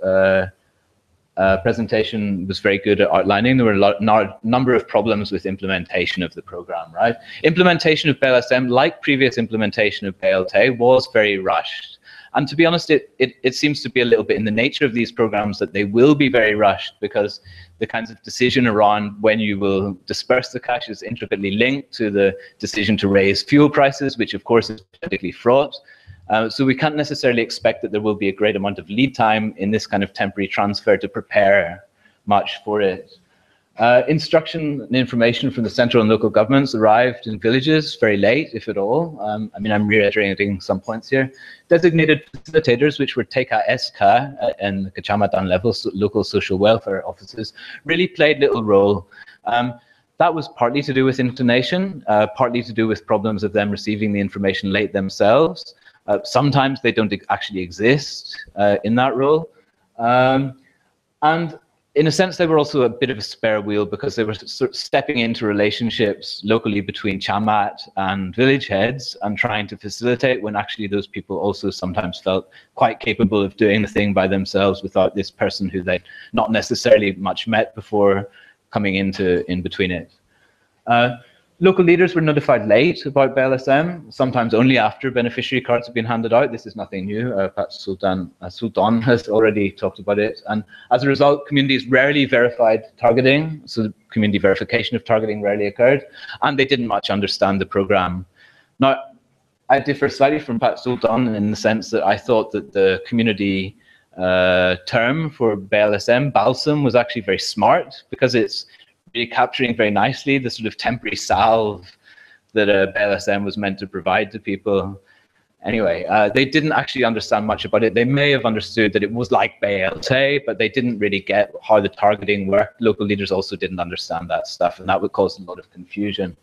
presentation was very good at outlining, there were a number of problems with implementation of the program, right? Implementation of BLSM, like previous implementation of BLT, was very rushed. And to be honest, it seems to be a little bit in the nature of these programs that they will be very rushed, because the kinds of decision around when you will disperse the cash is intricately linked to the decision to raise fuel prices, which of course is politically fraught. So we can't necessarily expect that there will be a great amount of lead time in this kind of temporary transfer to prepare much for it. Instruction and information from the central and local governments arrived in villages very late, if at all. I mean, I'm reiterating some points here. Designated facilitators, which were TKSK and the kecamatan level, so local social welfare offices, really played little role. That was partly to do with intonation, partly to do with problems of them receiving the information late themselves. Sometimes they don't actually exist in that role. And in a sense, they were also a bit of a spare wheel, because they were sort of stepping into relationships locally between chamat and village heads and trying to facilitate, when actually those people also sometimes felt quite capable of doing the thing by themselves without this person who they'd not necessarily much met before coming in between it. Local leaders were notified late about BLSM, sometimes only after beneficiary cards have been handed out. This is nothing new. Pat Sulton has already talked about it. And as a result, communities rarely verified targeting. So community verification of targeting rarely occurred. And they didn't much understand the program. Now, I differ slightly from Pat Sulton in the sense that I thought that the community term for BLSM, balsam, was actually very smart, because it's really capturing very nicely the sort of temporary salve that BLSM was meant to provide to people. Anyway, they didn't actually understand much about it. They may have understood that it was like BLT, but they didn't really get how the targeting worked. Local leaders also didn't understand that stuff, and that would cause a lot of confusion.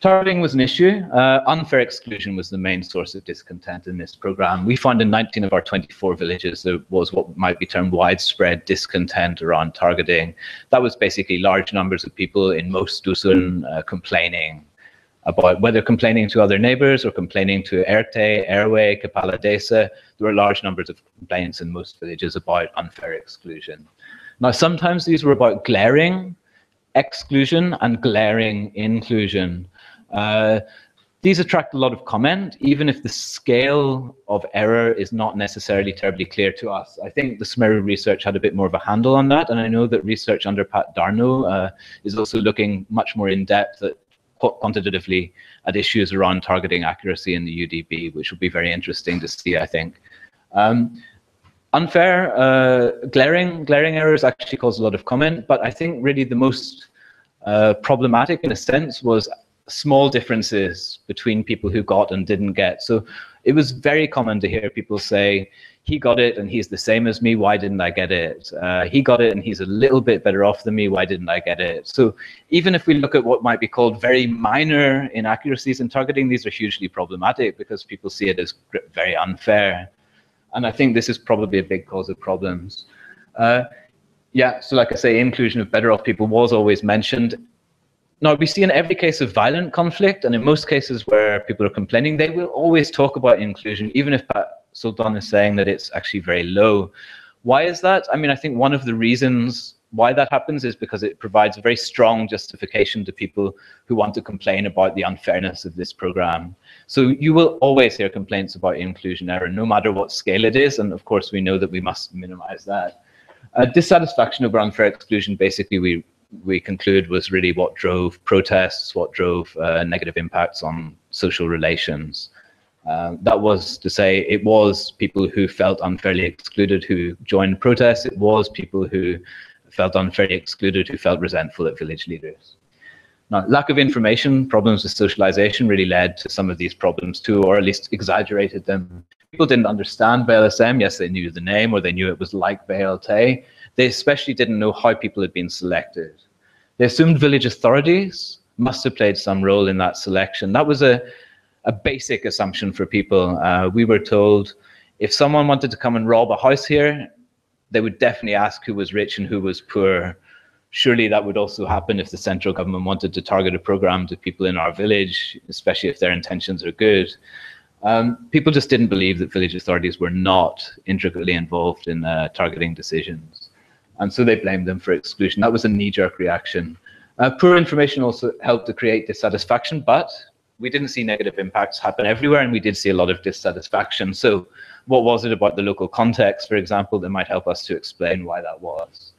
Targeting was an issue. Unfair exclusion was the main source of discontent in this program. We found in 19 of our 24 villages there was what might be termed widespread discontent around targeting. That was basically large numbers of people in most dusun complaining about, whether complaining to other neighbors or complaining to RT, Airway, Kepala Desa. There were large numbers of complaints in most villages about unfair exclusion. Now, sometimes these were about glaring exclusion and glaring inclusion. These attract a lot of comment, even if the scale of error is not necessarily terribly clear to us. I think the SMERU research had a bit more of a handle on that, and I know that research under Pat Darno is also looking much more in depth at quantitatively at issues around targeting accuracy in the UDB, which will be very interesting to see, I think. Unfair, glaring errors actually caused a lot of comment, but I think really the most problematic in a sense was small differences between people who got and didn't get. So it was very common to hear people say, he got it and he's the same as me, why didn't I get it? He got it and he's a little bit better off than me, why didn't I get it? So even if we look at what might be called very minor inaccuracies in targeting, these are hugely problematic because people see it as very unfair. And I think this is probably a big cause of problems. Yeah, so like I say, inclusion of better off people was always mentioned. Now, we see in every case of violent conflict, and in most cases where people are complaining, they will always talk about inclusion, even if Sulton is saying that it's actually very low. Why is that? I mean, I think one of the reasons why that happens is because it provides a very strong justification to people who want to complain about the unfairness of this program. So you will always hear complaints about inclusion error, no matter what scale it is, and of course we know that we must minimize that. Dissatisfaction over unfair exclusion, basically we conclude, was really what drove protests, what drove negative impacts on social relations. That was to say, it was people who felt unfairly excluded who joined protests. It was people who felt unfairly excluded who felt resentful at village leaders. Now, lack of information, problems with socialization really led to some of these problems too, or at least exaggerated them. People didn't understand BLSM. Yes, they knew the name, or they knew it was like BLT. They especially didn't know how people had been selected. They assumed village authorities must have played some role in that selection. That was a basic assumption for people. We were told if someone wanted to come and rob a house here, they would definitely ask who was rich and who was poor. Surely that would also happen if the central government wanted to target a program to people in our village, especially if their intentions are good. People just didn't believe that village authorities were not intricately involved in targeting decisions. And so they blamed them for exclusion. That was a knee-jerk reaction. Poor information also helped to create dissatisfaction, but we didn't see negative impacts happen everywhere, and we did see a lot of dissatisfaction. So what was it about the local context, for example, that might help us to explain why that was?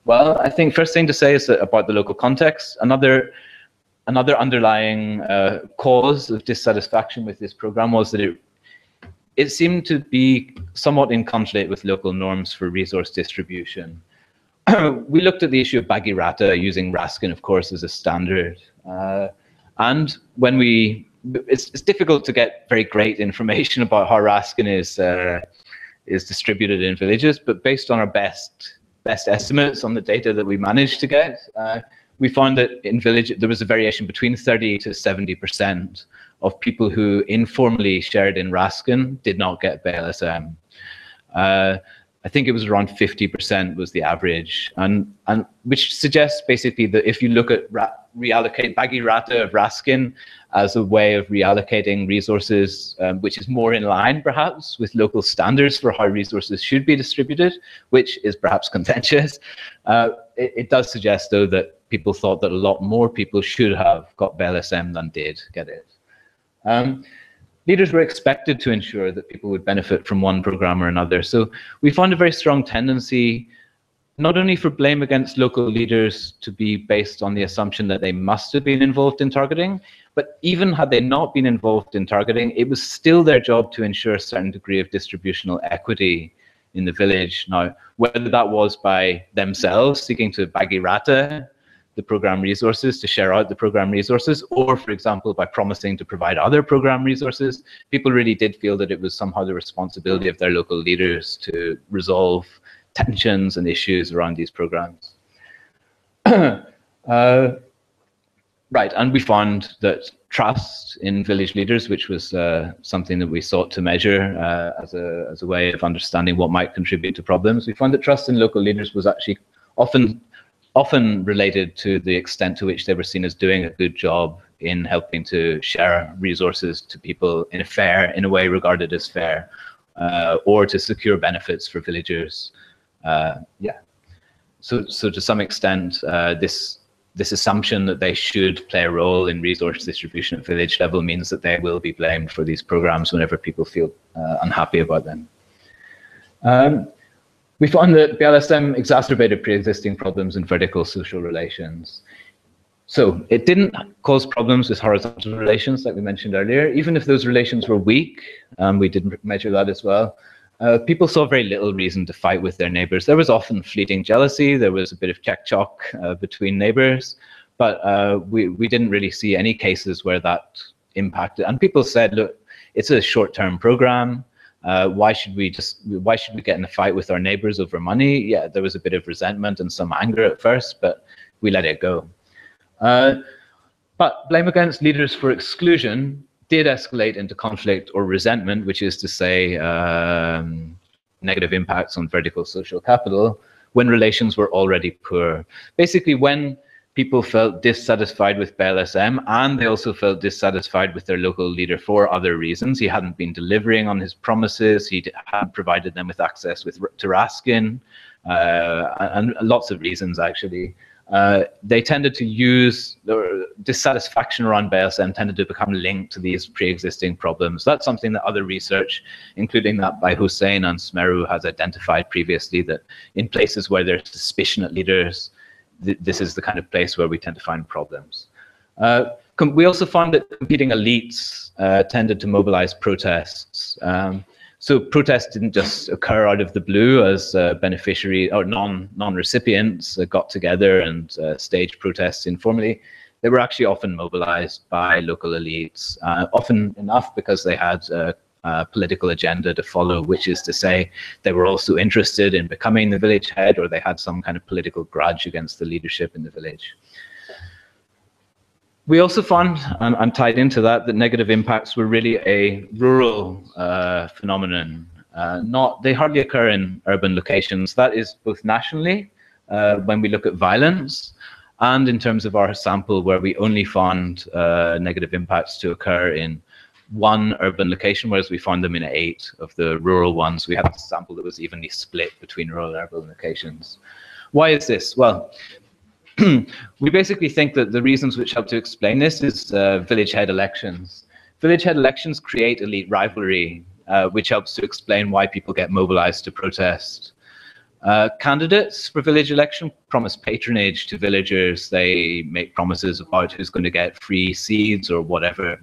Well, I think first thing to say is that about the local context, another underlying cause of dissatisfaction with this program was that it seemed to be somewhat in conflict with local norms for resource distribution. We looked at the issue of Bagirata using Raskin, of course, as a standard. And when it's difficult to get very great information about how Raskin is distributed in villages, but based on our best estimates on the data that we managed to get, we found that in village there was a variation between 30 to 70% of people who informally shared in Raskin did not get BLSM. I think it was around 50% was the average, and which suggests basically that if you look at reallocate Bagirata of Raskin as a way of reallocating resources, which is more in line perhaps with local standards for how resources should be distributed, which is perhaps contentious, it does suggest though that people thought that a lot more people should have got BLSM than did get it. Leaders were expected to ensure that people would benefit from one program or another. So we found a very strong tendency, not only for blame against local leaders to be based on the assumption that they must have been involved in targeting, but even had they not been involved in targeting, it was still their job to ensure a certain degree of distributional equity in the village. Now, whether that was by themselves seeking to Bagirata the program resources, to share out the program resources, or for example by promising to provide other program resources, people really did feel that it was somehow the responsibility of their local leaders to resolve tensions and issues around these programs. Right, and we found that trust in village leaders, which was something that we sought to measure as a way of understanding what might contribute to problems. We found that trust in local leaders was actually often related to the extent to which they were seen as doing a good job in helping to share resources to people in a way regarded as fair, or to secure benefits for villagers. So to some extent, this assumption that they should play a role in resource distribution at village level means that they will be blamed for these programs whenever people feel unhappy about them. We found that BLSM exacerbated pre-existing problems in vertical social relations. So it didn't cause problems with horizontal relations like we mentioned earlier. Even if those relations were weak, we did measure that as well, people saw very little reason to fight with their neighbors. There was often fleeting jealousy, there was a bit of chek-chok between neighbors, but we didn't really see any cases where that impacted. And people said, look, it's a short-term program. Why should we get in a fight with our neighbors over money? Yeah, there was a bit of resentment and some anger at first, but we let it go. But blame against leaders for exclusion did escalate into conflict or resentment, which is to say negative impacts on vertical social capital when relations were already poor. Basically, when people felt dissatisfied with BLSM, and they also felt dissatisfied with their local leader for other reasons. He hadn't been delivering on his promises. He hadn't provided them with access to Raskin, and lots of reasons, actually. They tended to use the dissatisfaction around BLSM tended to become linked to these pre-existing problems. That's something that other research, including that by Hussein and SMERU, has identified previously, that in places where there's suspicion at leaders, this is the kind of place where we tend to find problems. We also found that competing elites tended to mobilize protests. So protests didn't just occur out of the blue as beneficiary or non-recipients got together and staged protests informally. They were actually often mobilized by local elites, often enough because they had a political agenda to follow, which is to say they were also interested in becoming the village head, or they had some kind of political grudge against the leadership in the village. We also found, and tied into that, that negative impacts were really a rural phenomenon. They hardly occur in urban locations. That is both nationally, when we look at violence, and in terms of our sample, where we only found negative impacts to occur in one urban location, whereas we found them in 8 of the rural ones. We had a sample that was evenly split between rural and urban locations. Why is this? Well, we basically think that the reasons which help to explain this is village head elections. Village head elections create elite rivalry, which helps to explain why people get mobilized to protest. Candidates for village election promise patronage to villagers. They make promises about who's going to get free seeds or whatever.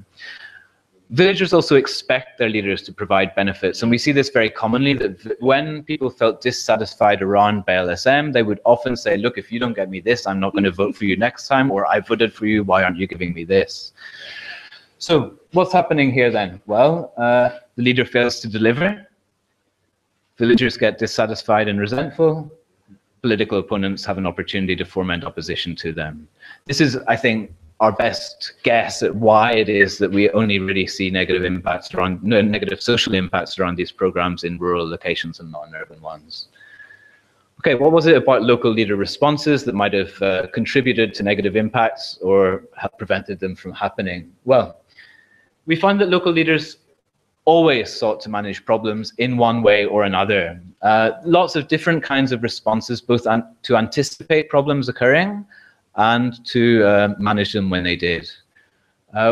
Villagers also expect their leaders to provide benefits, and we see this very commonly, that when people felt dissatisfied around BLSM, they would often say, look, if you don't get me this, I'm not going to vote for you next time, or I voted for you, why aren't you giving me this? So what's happening here then? Well, the leader fails to deliver, villagers get dissatisfied and resentful, political opponents have an opportunity to foment opposition to them. This is, I think, our best guess at why it is that we only really see negative impacts around, negative social impacts around these programs in rural locations and not in urban ones. Okay, what was it about local leader responses that might have contributed to negative impacts or have prevented them from happening? Well, we found that local leaders always sought to manage problems in one way or another. Lots of different kinds of responses, both to anticipate problems occurring and to manage them when they did.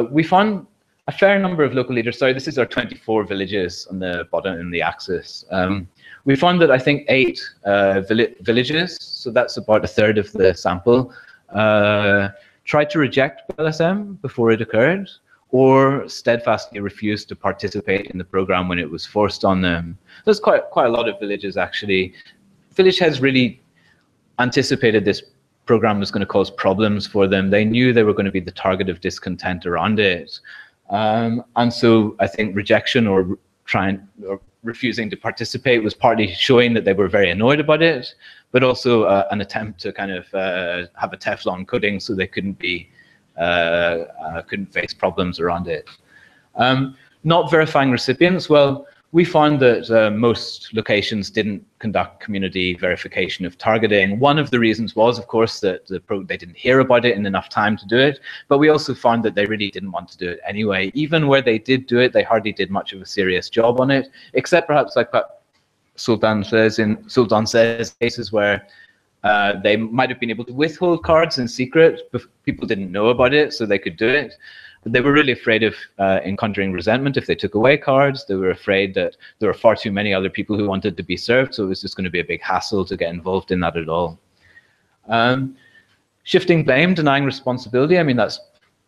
We found a fair number of local leaders. Sorry, this is our 24 villages on the bottom in the axis. We found that I think 8 villages, so that's about 1/3 of the sample, tried to reject BLSM before it occurred, or steadfastly refused to participate in the program when it was forced on them. There's quite a lot of villages, actually. Village heads really anticipated this program was going to cause problems for them. They knew they were going to be the target of discontent around it. And so I think rejection or refusing to participate was partly showing that they were very annoyed about it, but also an attempt to kind of have a Teflon coating so they couldn't face problems around it. Not verifying recipients. Well, we found that most locations didn't conduct community verification of targeting. One of the reasons was, of course, that they didn't hear about it in enough time to do it, but we also found that they really didn't want to do it anyway. Even where they did do it, they hardly did much of a serious job on it, except perhaps like Sulton says, cases where they might have been able to withhold cards in secret, but people didn't know about it, so they could do it. But they were really afraid of encountering resentment if they took away cards. They were afraid that there were far too many other people who wanted to be served, so it was just going to be a big hassle to get involved in that at all. Shifting blame, denying responsibility. I mean, that's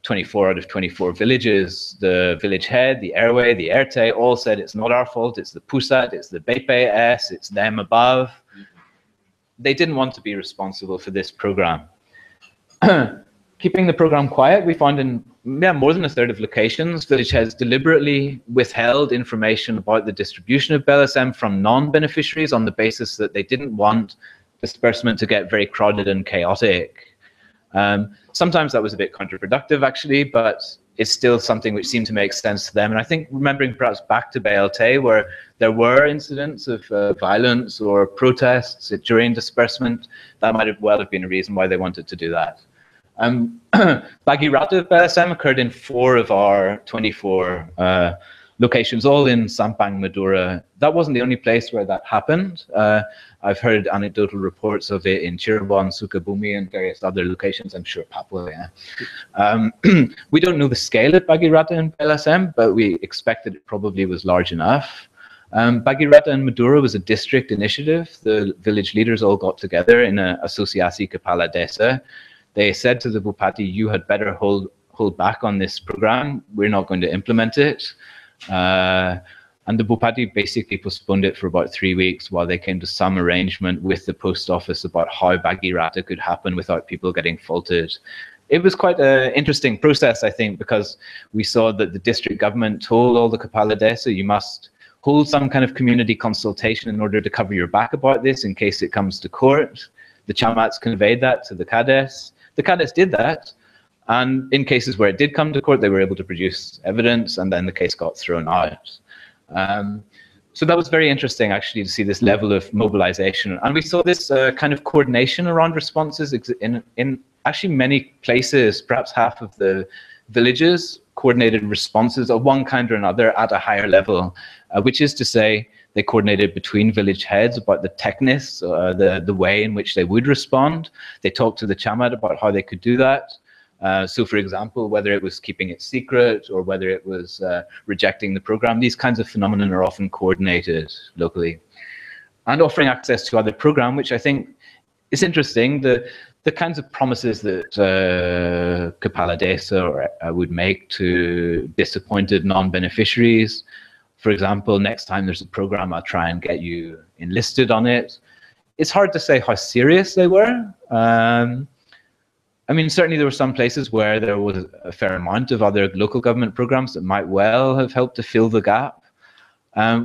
24 out of 24 villages. The village head, the airway, the airte all said it's not our fault, it's the pusat, it's the BPS, it's them above. They didn't want to be responsible for this program. keeping the program quiet, we found in more than a third of locations, village heads deliberately withheld information about the distribution of BLSM from non-beneficiaries on the basis that they didn't want disbursement to get very crowded and chaotic. Sometimes that was a bit counterproductive, actually, but it's still something which seemed to make sense to them. And I think remembering perhaps back to BLT, where there were incidents of violence or protests during disbursement, that might have well have been a reason why they wanted to do that. Bagi Rata BLSM occurred in 4 of our 24 locations, all in Sampang, Madura. That wasn't the only place where that happened. I've heard anecdotal reports of it in Cirebon, Sukabumi, and various other locations. I'm sure Papua, yeah. We don't know the scale of Bagi Rata and BLSM, but we expect that it probably was large enough. Bagi Rata and Madura was a district initiative. The village leaders all got together in an Asosiasi Kepala Desa. They said to the Bupati, you had better hold back on this program. We're not going to implement it. And the Bupati basically postponed it for about 3 weeks while they came to some arrangement with the post office about how Bagi Rata could happen without people getting faulted. It was quite an interesting process, I think, because we saw that the district government told all the Kepala Desa, you must hold some kind of community consultation in order to cover your back about this in case it comes to court. The chamats conveyed that to the Kades. The Kades did that. And in cases where it did come to court, they were able to produce evidence, and then the case got thrown out. So that was very interesting, actually, to see this level of mobilization. And we saw this kind of coordination around responses in actually many places. Perhaps half of the villages coordinated responses of one kind or another at a higher level, which is to say they coordinated between village heads about the techniques, the way in which they would respond. They talked to the chamat about how they could do that. So, for example, whether it was keeping it secret or whether it was rejecting the program, these kinds of phenomena are often coordinated locally. And offering access to other program, which I think is interesting, the kinds of promises that Kepala Desa would make to disappointed non-beneficiaries. For example, next time there's a program, I'll try and get you enlisted on it. It's hard to say how serious they were. I mean, certainly there were some places where there was a fair amount of other local government programs that might well have helped to fill the gap.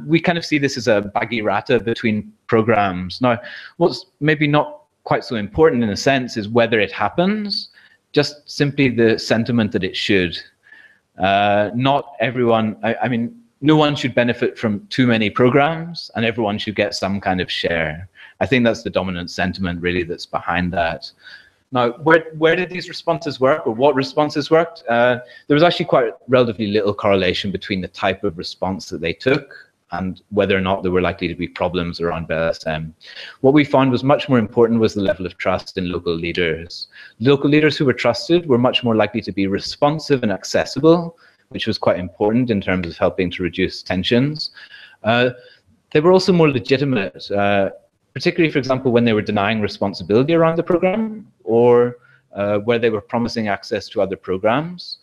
We kind of see this as a Bagi Rata between programs. Now, what's maybe not quite so important in a sense is whether it happens, just simply the sentiment that it should. Not everyone, I mean, no one should benefit from too many programs, and everyone should get some kind of share. I think that's the dominant sentiment really that's behind that. Now, where did these responses work, or what responses worked? There was actually quite relatively little correlation between the type of response that they took and whether or not there were likely to be problems around BLSM. What we found was much more important was the level of trust in local leaders. Local leaders who were trusted were much more likely to be responsive and accessible, which was quite important in terms of helping to reduce tensions. They were also more legitimate, particularly, for example, when they were denying responsibility around the program or where they were promising access to other programs.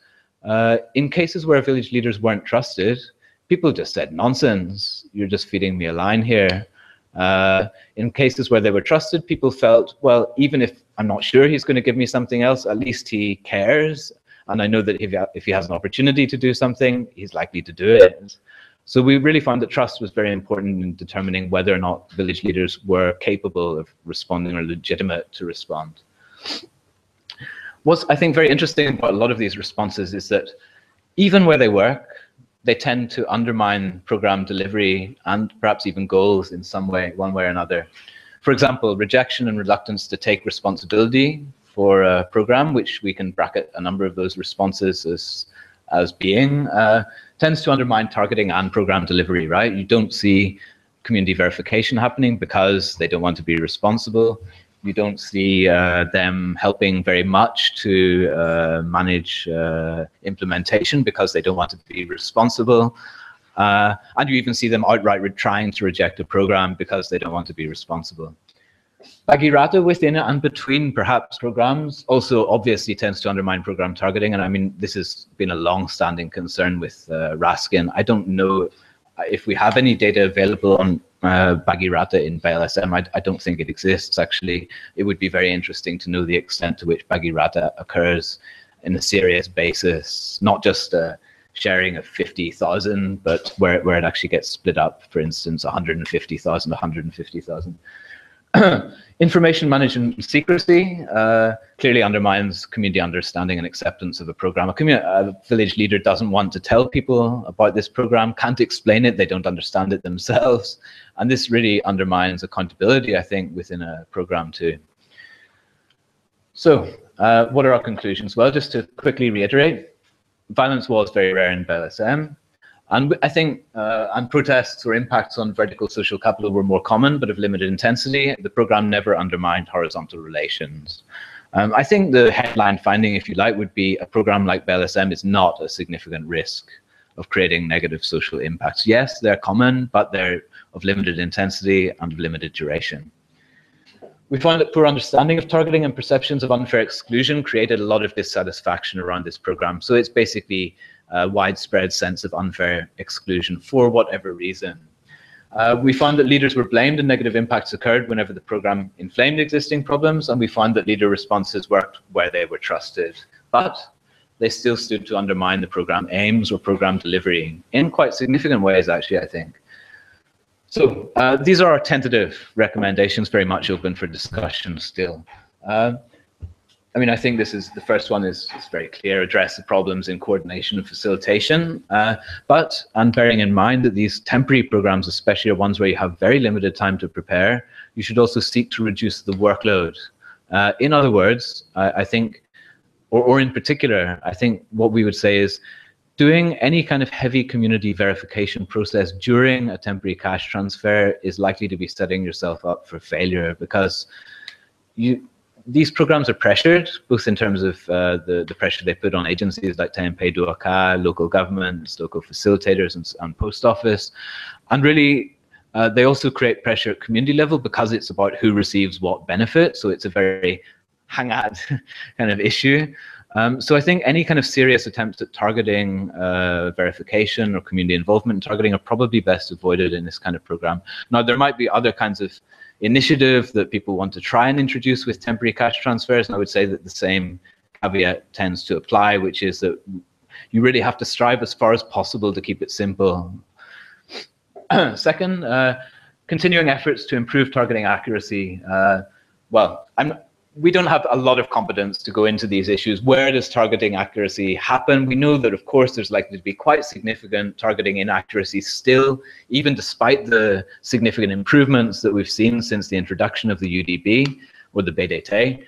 In cases where village leaders weren't trusted, people just said, nonsense, you're just feeding me a line here. In cases where they were trusted, people felt, well, even if I'm not sure he's going to give me something else, at least he cares. And I know that if he has an opportunity to do something, he's likely to do it. So we really found that trust was very important in determining whether or not village leaders were capable of responding or legitimate to respond. What's, I think, very interesting about a lot of these responses is that even where they work, they tend to undermine program delivery and perhaps even goals in some way, one way or another. For example, rejection and reluctance to take responsibility for a program, which we can bracket a number of those responses as being, tends to undermine targeting and program delivery, right? You don't see community verification happening because they don't want to be responsible. You don't see them helping very much to manage implementation because they don't want to be responsible. And you even see them outright trying to reject a program because they don't want to be responsible. Bagi Rata within and between perhaps programs also obviously tends to undermine program targeting. And I mean, this has been a long-standing concern with Raskin. I don't know if we have any data available on bagi rata in BLSM. I don't think it exists, actually. It would be very interesting to know the extent to which bagi rata occurs in a serious basis, not just sharing of 50,000, but where it actually gets split up, for instance, 150,000, 150,000. Information management and secrecy clearly undermines community understanding and acceptance of a program. A village leader doesn't want to tell people about this program, can't explain it, they don't understand it themselves. And this really undermines accountability, I think, within a program too. So what are our conclusions? Well, just to quickly reiterate, violence was very rare in BLSM. And I think and protests or impacts on vertical social capital were more common, but of limited intensity. The program never undermined horizontal relations. I think the headline finding, if you like, would be a program like BLSM is not a significant risk of creating negative social impacts. Yes, they're common, but they're of limited intensity and of limited duration. We found that poor understanding of targeting and perceptions of unfair exclusion created a lot of dissatisfaction around this program. So it's basically a widespread sense of unfair exclusion for whatever reason. We found that leaders were blamed and negative impacts occurred whenever the program inflamed existing problems, and we found that leader responses worked where they were trusted. But they still stood to undermine the program aims or program delivery in quite significant ways, actually, I think. So these are our tentative recommendations, very much open for discussion still. I mean, I think this is the first one is very clear, address the problems in coordination and facilitation, and bearing in mind that these temporary programs, especially are ones where you have very limited time to prepare, you should also seek to reduce the workload. In other words, I think, or in particular, I think what we would say is doing any kind of heavy community verification process during a temporary cash transfer is likely to be setting yourself up for failure, because these programs are pressured, both in terms of the pressure they put on agencies like TNP Duaka, local governments, local facilitators, and post office. And really, they also create pressure at community level because it's about who receives what benefit. So it's a very hang-at kind of issue. So I think any kind of serious attempts at targeting verification or community involvement targeting are probably best avoided in this kind of program. Now, there might be other kinds of initiative that people want to try and introduce with temporary cash transfers, and I would say that the same caveat tends to apply, which is that you really have to strive as far as possible to keep it simple. Second, continuing efforts to improve targeting accuracy. Well, we don't have a lot of competence to go into these issues. Where does targeting accuracy happen? We know that, of course, there's likely to be quite significant targeting inaccuracies still, even despite the significant improvements that we've seen since the introduction of the UDB or the BDT.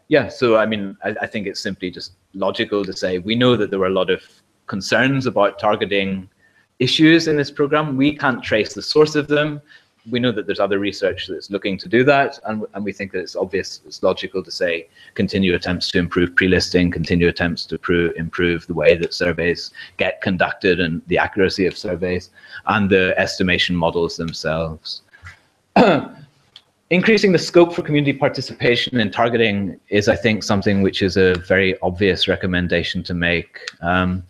Yeah, so I mean, I think it's simply just logical to say we know that there were a lot of concerns about targeting issues in this program. We can't trace the source of them. We know that there's other research that's looking to do that, and we think that it's obvious, it's logical to say continue attempts to improve pre-listing, continue attempts to improve the way that surveys get conducted and the accuracy of surveys and the estimation models themselves. Increasing the scope for community participation in targeting is, I think, something which is a very obvious recommendation to make. A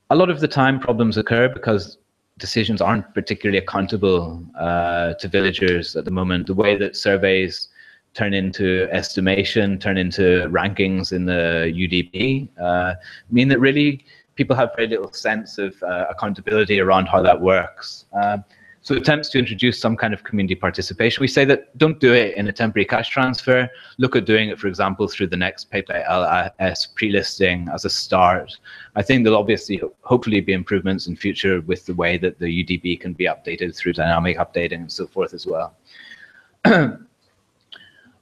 lot of the time problems occur because decisions aren't particularly accountable to villagers at the moment. The way that surveys turn into estimation, turn into rankings in the UDB, mean that really people have very little sense of accountability around how that works. So attempts to introduce some kind of community participation, we say that don't do it in a temporary cash transfer. Look at doing it, for example, through the next PPLS pre-listing as a start. I think there'll obviously, hopefully, be improvements in future with the way that the UDB can be updated through dynamic updating and so forth as well.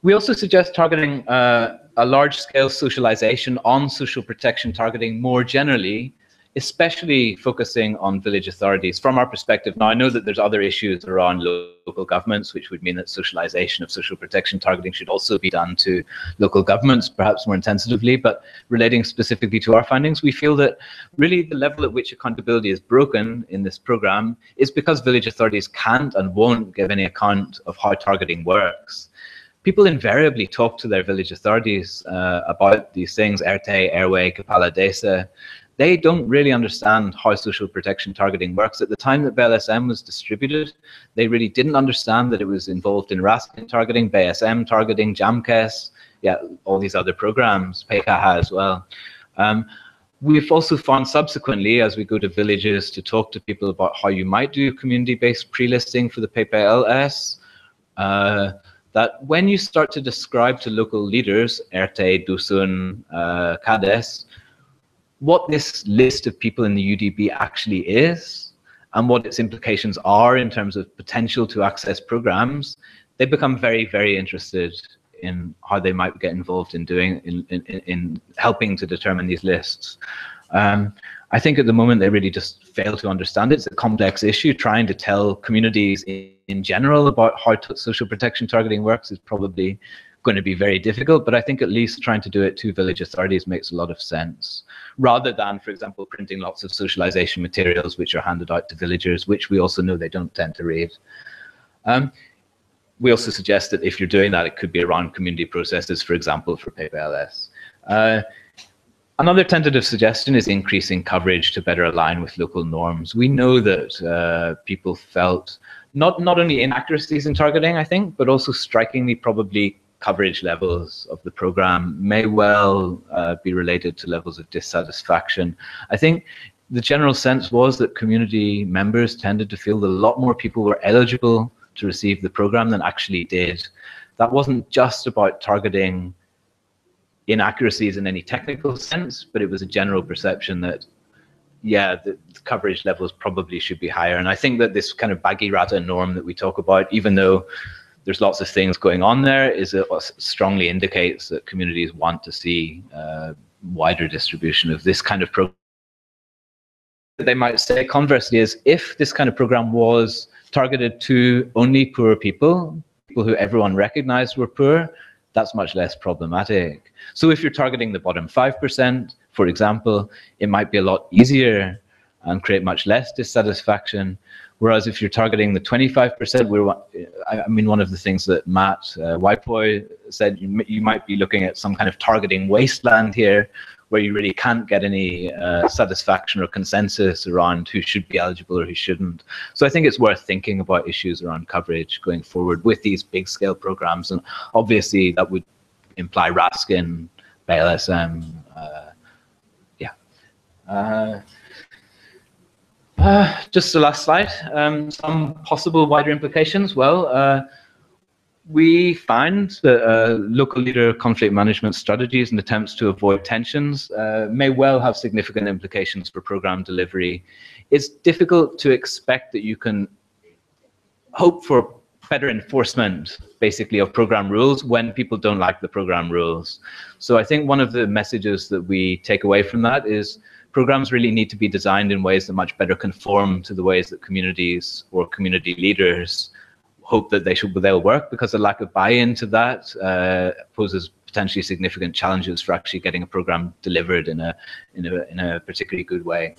We also suggest targeting a large-scale socialization on social protection targeting more generally, especially focusing on village authorities from our perspective. Now, I know that there's other issues around local governments, which would mean that socialization of social protection targeting should also be done to local governments, perhaps more intensively, but relating specifically to our findings, we feel that really the level at which accountability is broken in this program is because village authorities can't and won't give any account of how targeting works. People invariably talk to their village authorities about these things, ERTE, Airway, Kepala Desa, they don't really understand how social protection targeting works. At the time that BLSM was distributed, they really didn't understand that it was involved in RASKIN targeting, BSM targeting, JAMKES, yeah, all these other programs, PKH as well. We've also found subsequently, as we go to villages to talk to people about how you might do community-based pre-listing for the PPLS, that when you start to describe to local leaders, RT, Dusun, Kades, what this list of people in the UDB actually is and what its implications are in terms of potential to access programs, they become very, very interested in how they might get involved in doing in helping to determine these lists. I think at the moment they really just fail to understand it. It's a complex issue. Trying to tell communities in general about how social protection targeting works is probably going to be very difficult, but I think at least trying to do it to village authorities makes a lot of sense, rather than, for example, printing lots of socialization materials which are handed out to villagers, which we also know they don't tend to read. We also suggest that if you're doing that, it could be around community processes, for example, for PPLS. Another tentative suggestion is increasing coverage to better align with local norms. We know that people felt not only inaccuracies in targeting, I think, but also strikingly probably coverage levels of the program may well be related to levels of dissatisfaction. I think the general sense was that community members tended to feel that a lot more people were eligible to receive the program than actually did. That wasn't just about targeting inaccuracies in any technical sense, but it was a general perception that, yeah, the coverage levels probably should be higher. And I think that this kind of baggy rata norm that we talk about, even though there's lots of things going on there, strongly indicates that communities want to see wider distribution of this kind of program. They might say conversely is, if this kind of program was targeted to only poor people, people who everyone recognized were poor, that's much less problematic. So if you're targeting the bottom 5%, for example, it might be a lot easier and create much less dissatisfaction. Whereas if you're targeting the 25%, I mean, one of the things that Matt Waipoy said, you might be looking at some kind of targeting wasteland here, where you really can't get any satisfaction or consensus around who should be eligible or who shouldn't. So I think it's worth thinking about issues around coverage going forward with these big scale programs. And obviously that would imply RASKIN, BLSM, just the last slide, some possible wider implications. Well, we find that local leader conflict management strategies and attempts to avoid tensions may well have significant implications for program delivery. It's difficult to expect that you can hope for better enforcement, basically, of program rules when people don't like the program rules. So I think one of the messages that we take away from that is programs really need to be designed in ways that much better conform to the ways that communities or community leaders hope that they'll work, because the lack of buy-in to that poses potentially significant challenges for actually getting a program delivered in a particularly good way.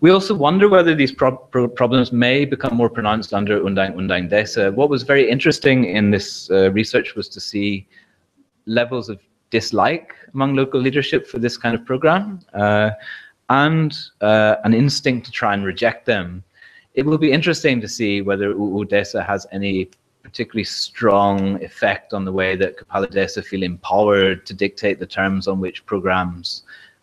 We also wonder whether these problems may become more pronounced under Undang-Undang Desa. What was very interesting in this research was to see levels of dislike among local leadership for this kind of program and an instinct to try and reject them. It will be interesting to see whether UU Desa has any particularly strong effect on the way that Kepala Desa feel empowered to dictate the terms on which programs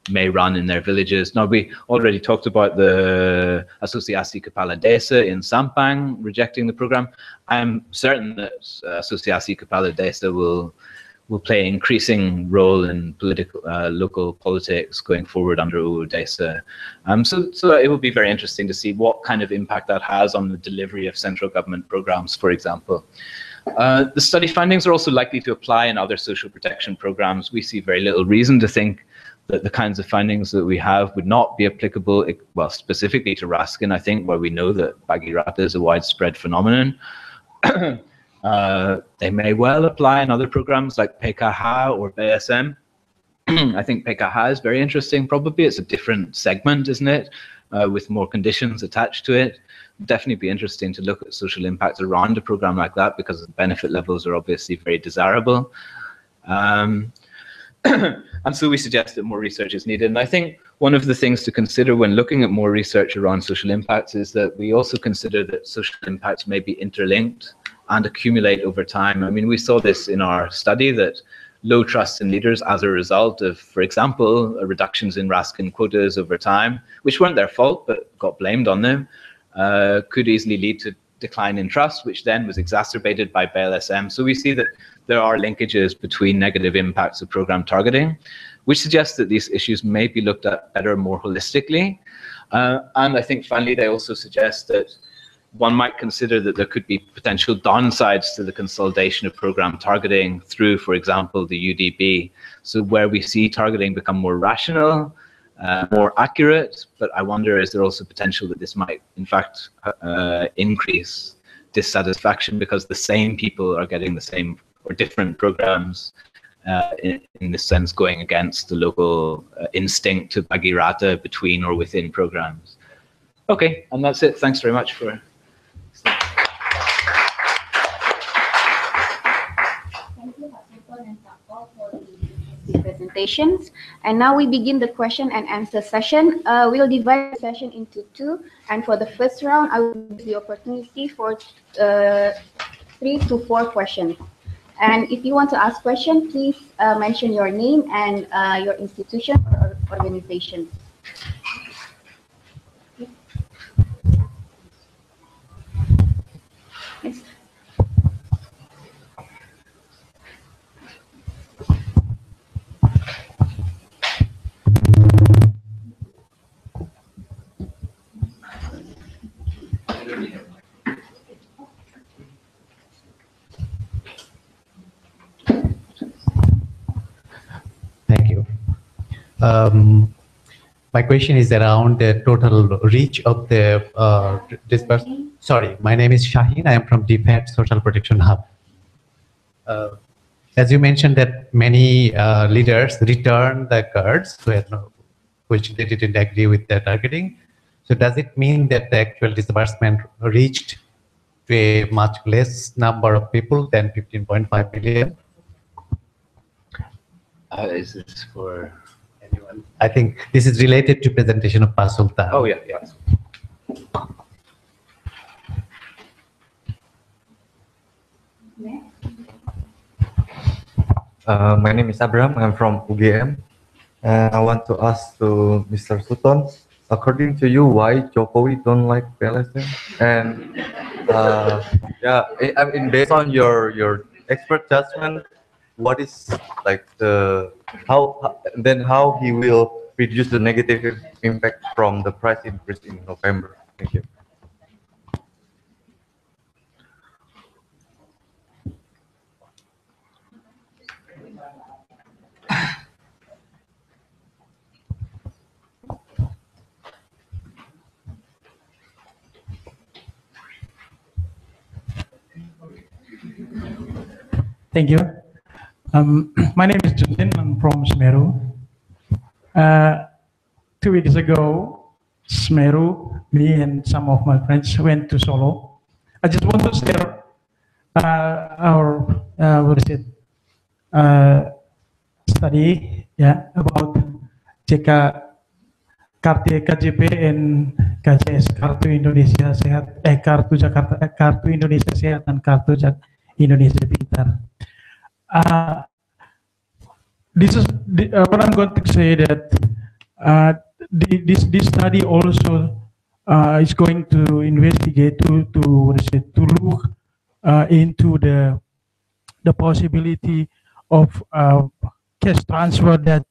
may run in their villages. Now, we already talked about the Asosiasi Kepala Desa in Sampang rejecting the program. I'm certain that Asosiasi Kepala Desa will play an increasing role in political local politics going forward under UU Desa. So it will be very interesting to see what kind of impact that has on the delivery of central government programs, for example. The study findings are also likely to apply in other social protection programs. We see very little reason to think that the kinds of findings that we have would not be applicable, well, specifically to RASKIN, I think, where we know that baggy rata is a widespread phenomenon. They may well apply in other programs like PKH or BSM. I think PKH is very interesting, probably. It's a different segment, isn't it, with more conditions attached to it. Definitely be interesting to look at social impacts around a program like that, because the benefit levels are obviously very desirable. And so we suggest that more research is needed. And I think one of the things to consider when looking at more research around social impacts is that we also consider that social impacts may be interlinked and accumulate over time. I mean, we saw this in our study that low trust in leaders as a result of, for example, reductions in Raskin quotas over time, which weren't their fault but got blamed on them, could easily lead to decline in trust, which then was exacerbated by BLSM. So we see that there are linkages between negative impacts of program targeting, which suggests that these issues may be looked at better, more holistically. And I think finally, they also suggest that one might consider that there could be potential downsides to the consolidation of program targeting through, for example, the UDB. So where we see targeting become more rational, more accurate, but I wonder, is there also potential that this might, in fact, increase dissatisfaction because the same people are getting the same or different programs, in this sense, going against the local instinct to bagi rata between or within programs. Okay, and that's it. Thanks very much for. Thank you, Sulton and Tako, for the presentations. And now we begin the question and answer session. We'll divide the session into two. And for the first round, I will give the opportunity for 3 to 4 questions. And if you want to ask questions, please mention your name and your institution or organization. Yes. Thank you. My question is around the total reach of the disbursement. Sorry, my name is Shaheen. I am from DFAT Social Protection Hub. As you mentioned that many leaders return the cards which they didn't agree with the targeting. So does it mean that the actual disbursement reached to a much less number of people than 15.5 million? Is this for anyone? I think this is related to presentation of Pak Sultan. Oh, yeah, yeah. My name is Abraham. I'm from UGM. And I want to ask to Mr. Sultan, according to you, why Jokowi don't like BLSM? And yeah, I mean, based on your expert judgment, what is like how he will reduce the negative impact from the price increase in November? Thank you. Thank you. My name is Sulton. I'm from SMERU. 2 weeks ago, SMERU, me and some of my friends went to Solo. I just want to share our study, about JK Kartu KJP and KJS Kartu Indonesia Sehat, Kartu Jakarta, Kartu Indonesia Sehat dan Kartu Indonesia Pintar. This is what I'm going to say, that this study also is going to investigate to look into the possibility of cash transfer that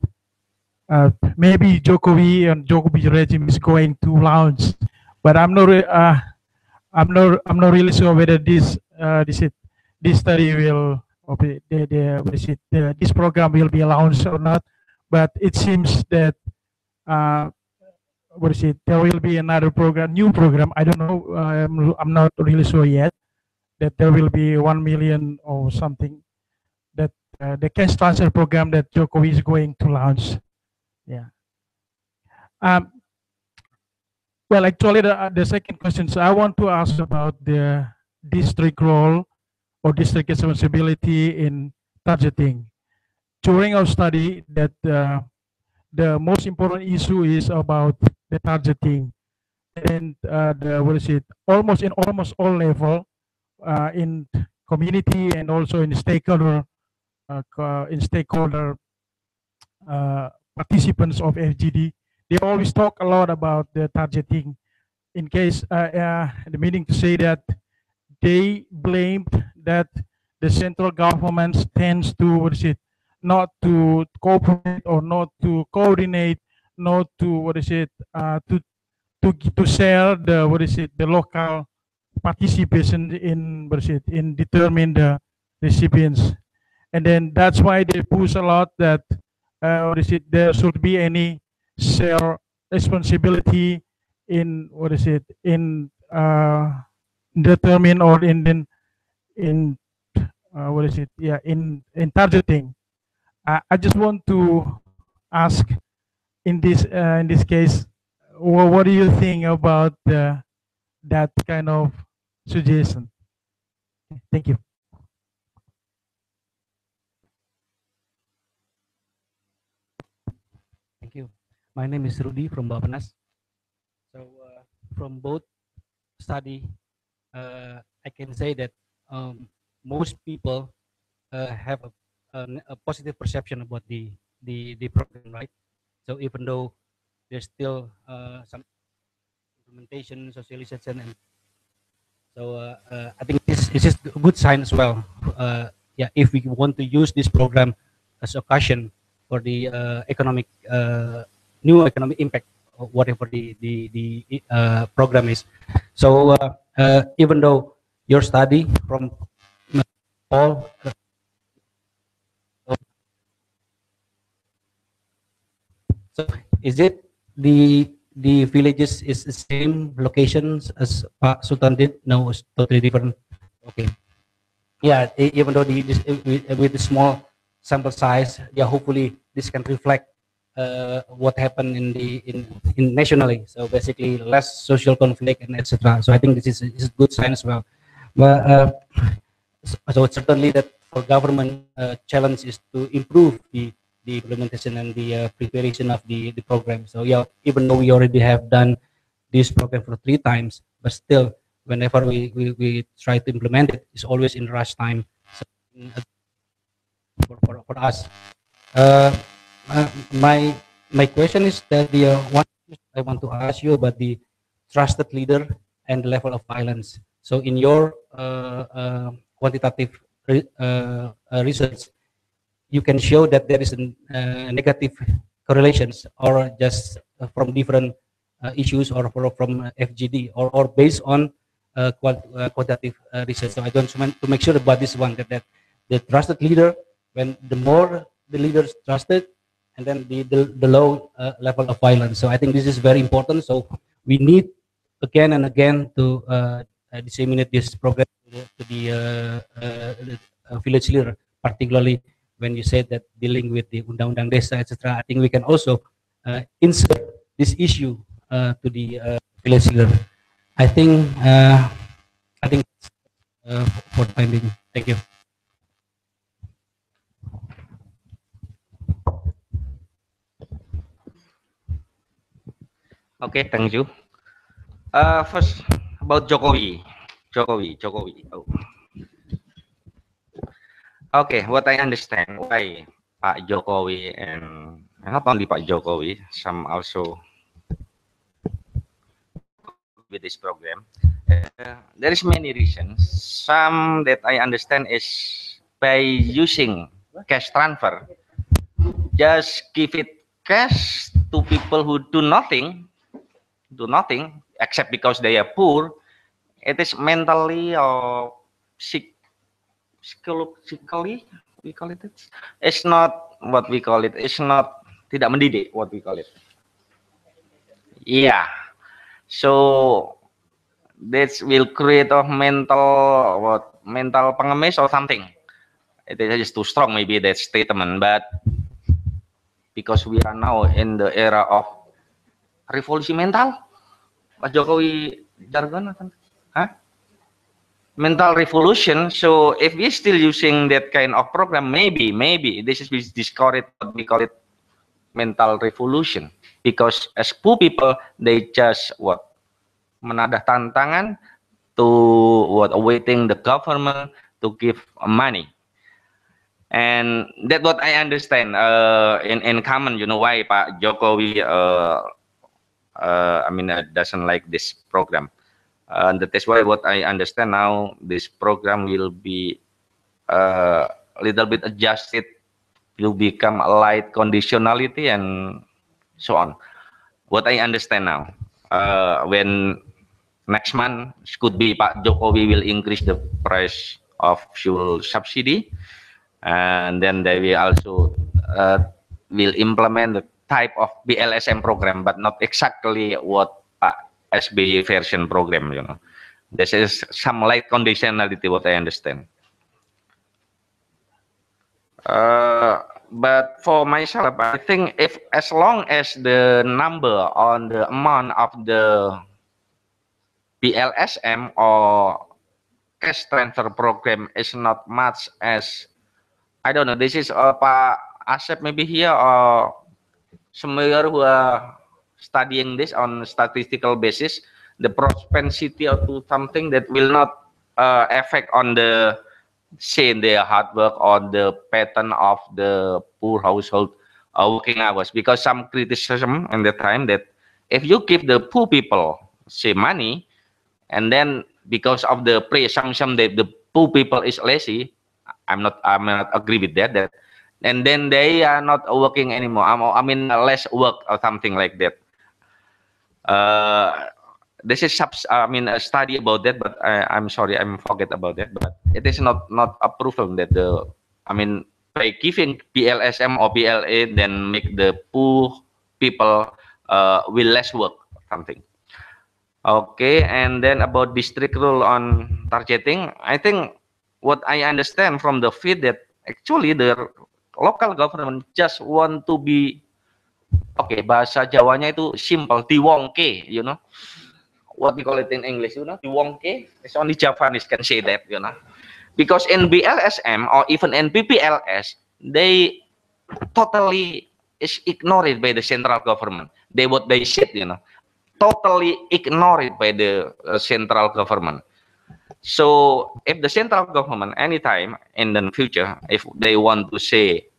maybe Jokowi and Jokowi regime is going to launch, but I'm not really sure whether this study will, this program will be launched or not. But it seems that there will be another program, new program. I don't know. I'm not really sure yet that there will be 1 million or something, that the cash transfer program that Jokowi is going to launch. Yeah. Well, actually, the second question, so I want to ask about the district role or district responsibility in targeting. During our study, that the most important issue is about the targeting, and the what is it? Almost in almost all level, in community and also in stakeholder, uh, participants of FGD, they always talk a lot about the targeting. In case, the meaning to say that they blamed that the central government tends to, what is it, not to cooperate or not to coordinate, not to, what is it, to share the, what is it, the local participation in, what is it, in determine the recipients. And then that's why they push a lot that, what is it, there should be any share responsibility in, what is it, in determine or in what is it, yeah, in targeting. I just want to ask in this case, what do you think about that kind of suggestion? Thank you. Thank you. My name is Rudy from Bapenas. So from both study, I can say that most people have a positive perception about the program, right? So even though there's still some implementation, socialization, and so I think this is a good sign as well. Yeah, if we want to use this program as a cushion for the economic new economic impact, or whatever the program is. So even though your study from all so is it the villages is the same locations as Pak Sultan did? No, it's totally different. Okay. Yeah, even though with the small sample size, yeah, hopefully this can reflect what happened in nationally. So basically, less social conflict and etc. So I think this is a good sign as well. But so it's certainly that for government challenge is to improve the implementation and the preparation of the program. So yeah, even though we already have done this program for 3 times, but still, whenever we try to implement it, it's always in rush time. So, for us, uh, my question is that the one I want to ask you about the trusted leader and the level of violence. So in your quantitative research, you can show that there is a negative correlations, or just from different issues, or from FGD, or based on quantitative research. So I don't want to make sure about this one, that the trusted leader, when the more the leaders trusted, and then the low level of violence. So I think this is very important. So we need again and again to disseminate this program to the village leader, particularly when you said that dealing with the undang-undang desa, etc. I think we can also insert this issue to the village leader. I think for the time being. Thank you. Okay, thank you. First about Jokowi. Oh. Okay, what I understand why Pak Jokowi, and not only Pak Jokowi, some also with this program. There is many reasons. Some that I understand is by using cash transfer. Just give it cash to people who do nothing except because they are poor. It is mentally or psychologically, we call it. It's not what we call it. It's not tidak mendidik, what we call it. Yeah. So this will create a mental pengemis or something. It is just too strong, maybe that statement, but because we are now in the era of revolusi mental, Pak Jokowi jargon, huh? Mental revolution. So if we're still using that kind of program, maybe this is discouraged, what we call it, mental revolution, because as poor people they just what menadah tantangan to what awaiting the government to give money. And that's what I understand in common, you know, why Pak Jokowi doesn't like this program. That is why what I understand now, this program will be a little bit adjusted, will become a light conditionality and so on. What I understand now, when next month could be Pak Jokowi will increase the price of fuel subsidy, and then they will also will implement the type of BLSM program, but not exactly what SBY version program, you know. This is some light conditionality, what I understand. But for myself, I think if as long as the number on the amount of the BLSM or cash transfer program is not much as, I don't know, this is Pak Asep maybe here or SMERU who are studying this on statistical basis, the propensity or to something that will not affect on the, say, their hard work or the pattern of the poor household working hours. Because some criticism in the time that if you give the poor people, say, money, and then because of the presumption that the poor people is lazy, I'm not agree with that. And then they are not working anymore. I mean, less work or something like that. This is a study about that, but I'm sorry, I'm forget about that. But it is not approval that the, by giving BLSM or BLA, then make the poor people will less work something. Okay, and then about district rule on targeting, I think what I understand from the feed that actually the local government just want to be, okay, bahasa Jawanya itu simple, diwongke, you know. What we call it in English, you know, diwongke. It's only Japanese can say that, you know. Because in BLSM or even in PPLS, they totally is ignored by the central government. What they said, you know, totally ignored by the central government. So if the central government anytime in the future, if they want to say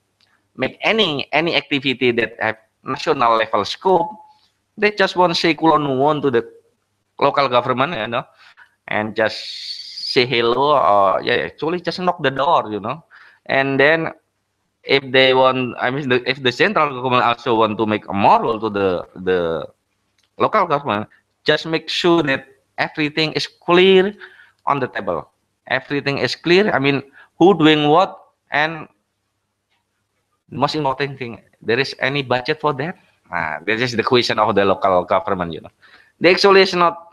make any activity that have national level scope, they just want to say kulon nuwun to the local government, you know, and just say hello, or actually just knock the door, you know. And then if they want, if the central government also want to make a moral to the local government, just make sure that everything is clear on the table. Everything is clear. I mean, who doing what, and the most important thing, there is any budget for that? This is the question of the local government, you know. They actually is not,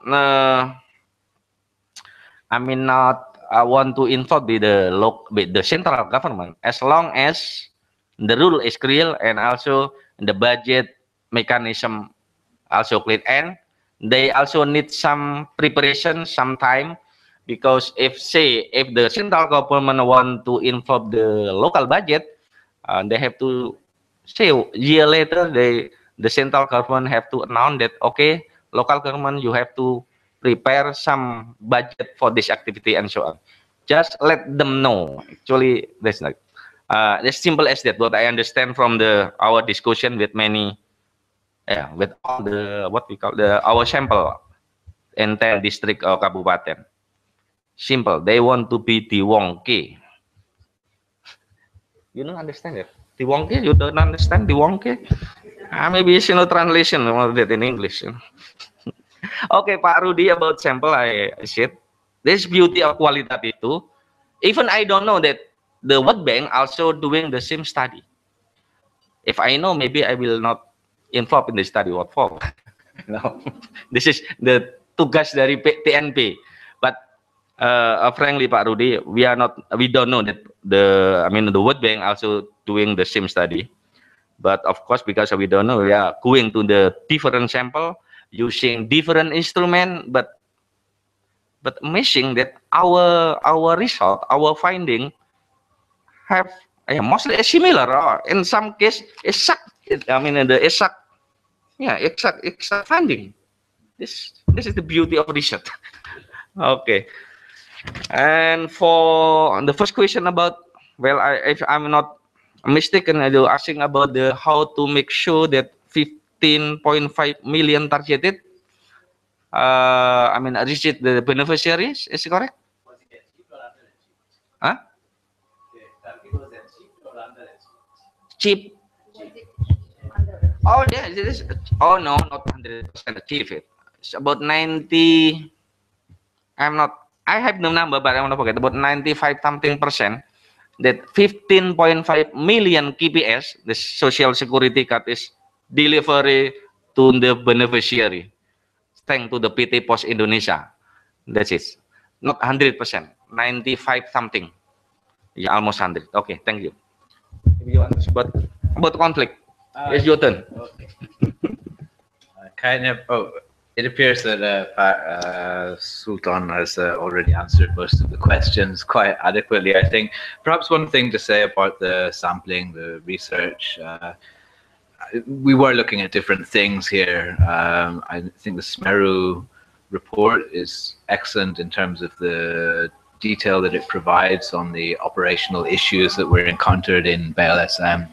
want to involve with the central government, as long as the rule is clear and also the budget mechanism also clear, and they also need some preparation, some time, because if the central government want to involve the local budget, they have to say year later the central government have to announce that, okay, local government, you have to prepare some budget for this activity and so on. Just let them know. Actually, that's not as simple as that. What I understand from our discussion with many, with all the what we call our sample in 10 district or kabupaten. Simple. They want to be diwongke. You don't understand it. Diwongke, you don't understand diwongke? Maybe it's no translation of that in English. You know? Okay, Pak Rudy, about sample, I said this beauty of qualitative too. Even I don't know that the World Bank also doing the same study. If I know, maybe I will not involve in the study. What for? No, this is the tugas dari TNP. But frankly, Pak Rudy, we don't know that the World Bank also doing the same study. But of course, because we don't know, we are going to the different sample using different instrument. But amazing that our result, our finding have mostly similar. Or in some case, I mean, the exact, yeah, exact finding. This is the beauty of research. Okay. And for the first question about, well, if I'm not mistaken, I was asking about the how to make sure that 15.5 million targeted, I mean, reach the beneficiaries. Is it correct? Huh? Cheap. Oh, yeah, it is. Oh, no, not 100% achieve it. It's about 90. I have no number, but I want to forget about 95 something percent. That 15.5 million KPS, the social security card, is delivery to the beneficiary, thanks to the PT Pos Indonesia. That's it. Not 100%, 95 something. Yeah, almost 100. Okay, thank you. If you want about conflict, it's your turn. Okay. It appears that Sultan has already answered most of the questions quite adequately, I think. Perhaps one thing to say about the sampling, the research, we were looking at different things here. I think the SMERU report is excellent in terms of the detail that it provides on the operational issues that were encountered in BLSM.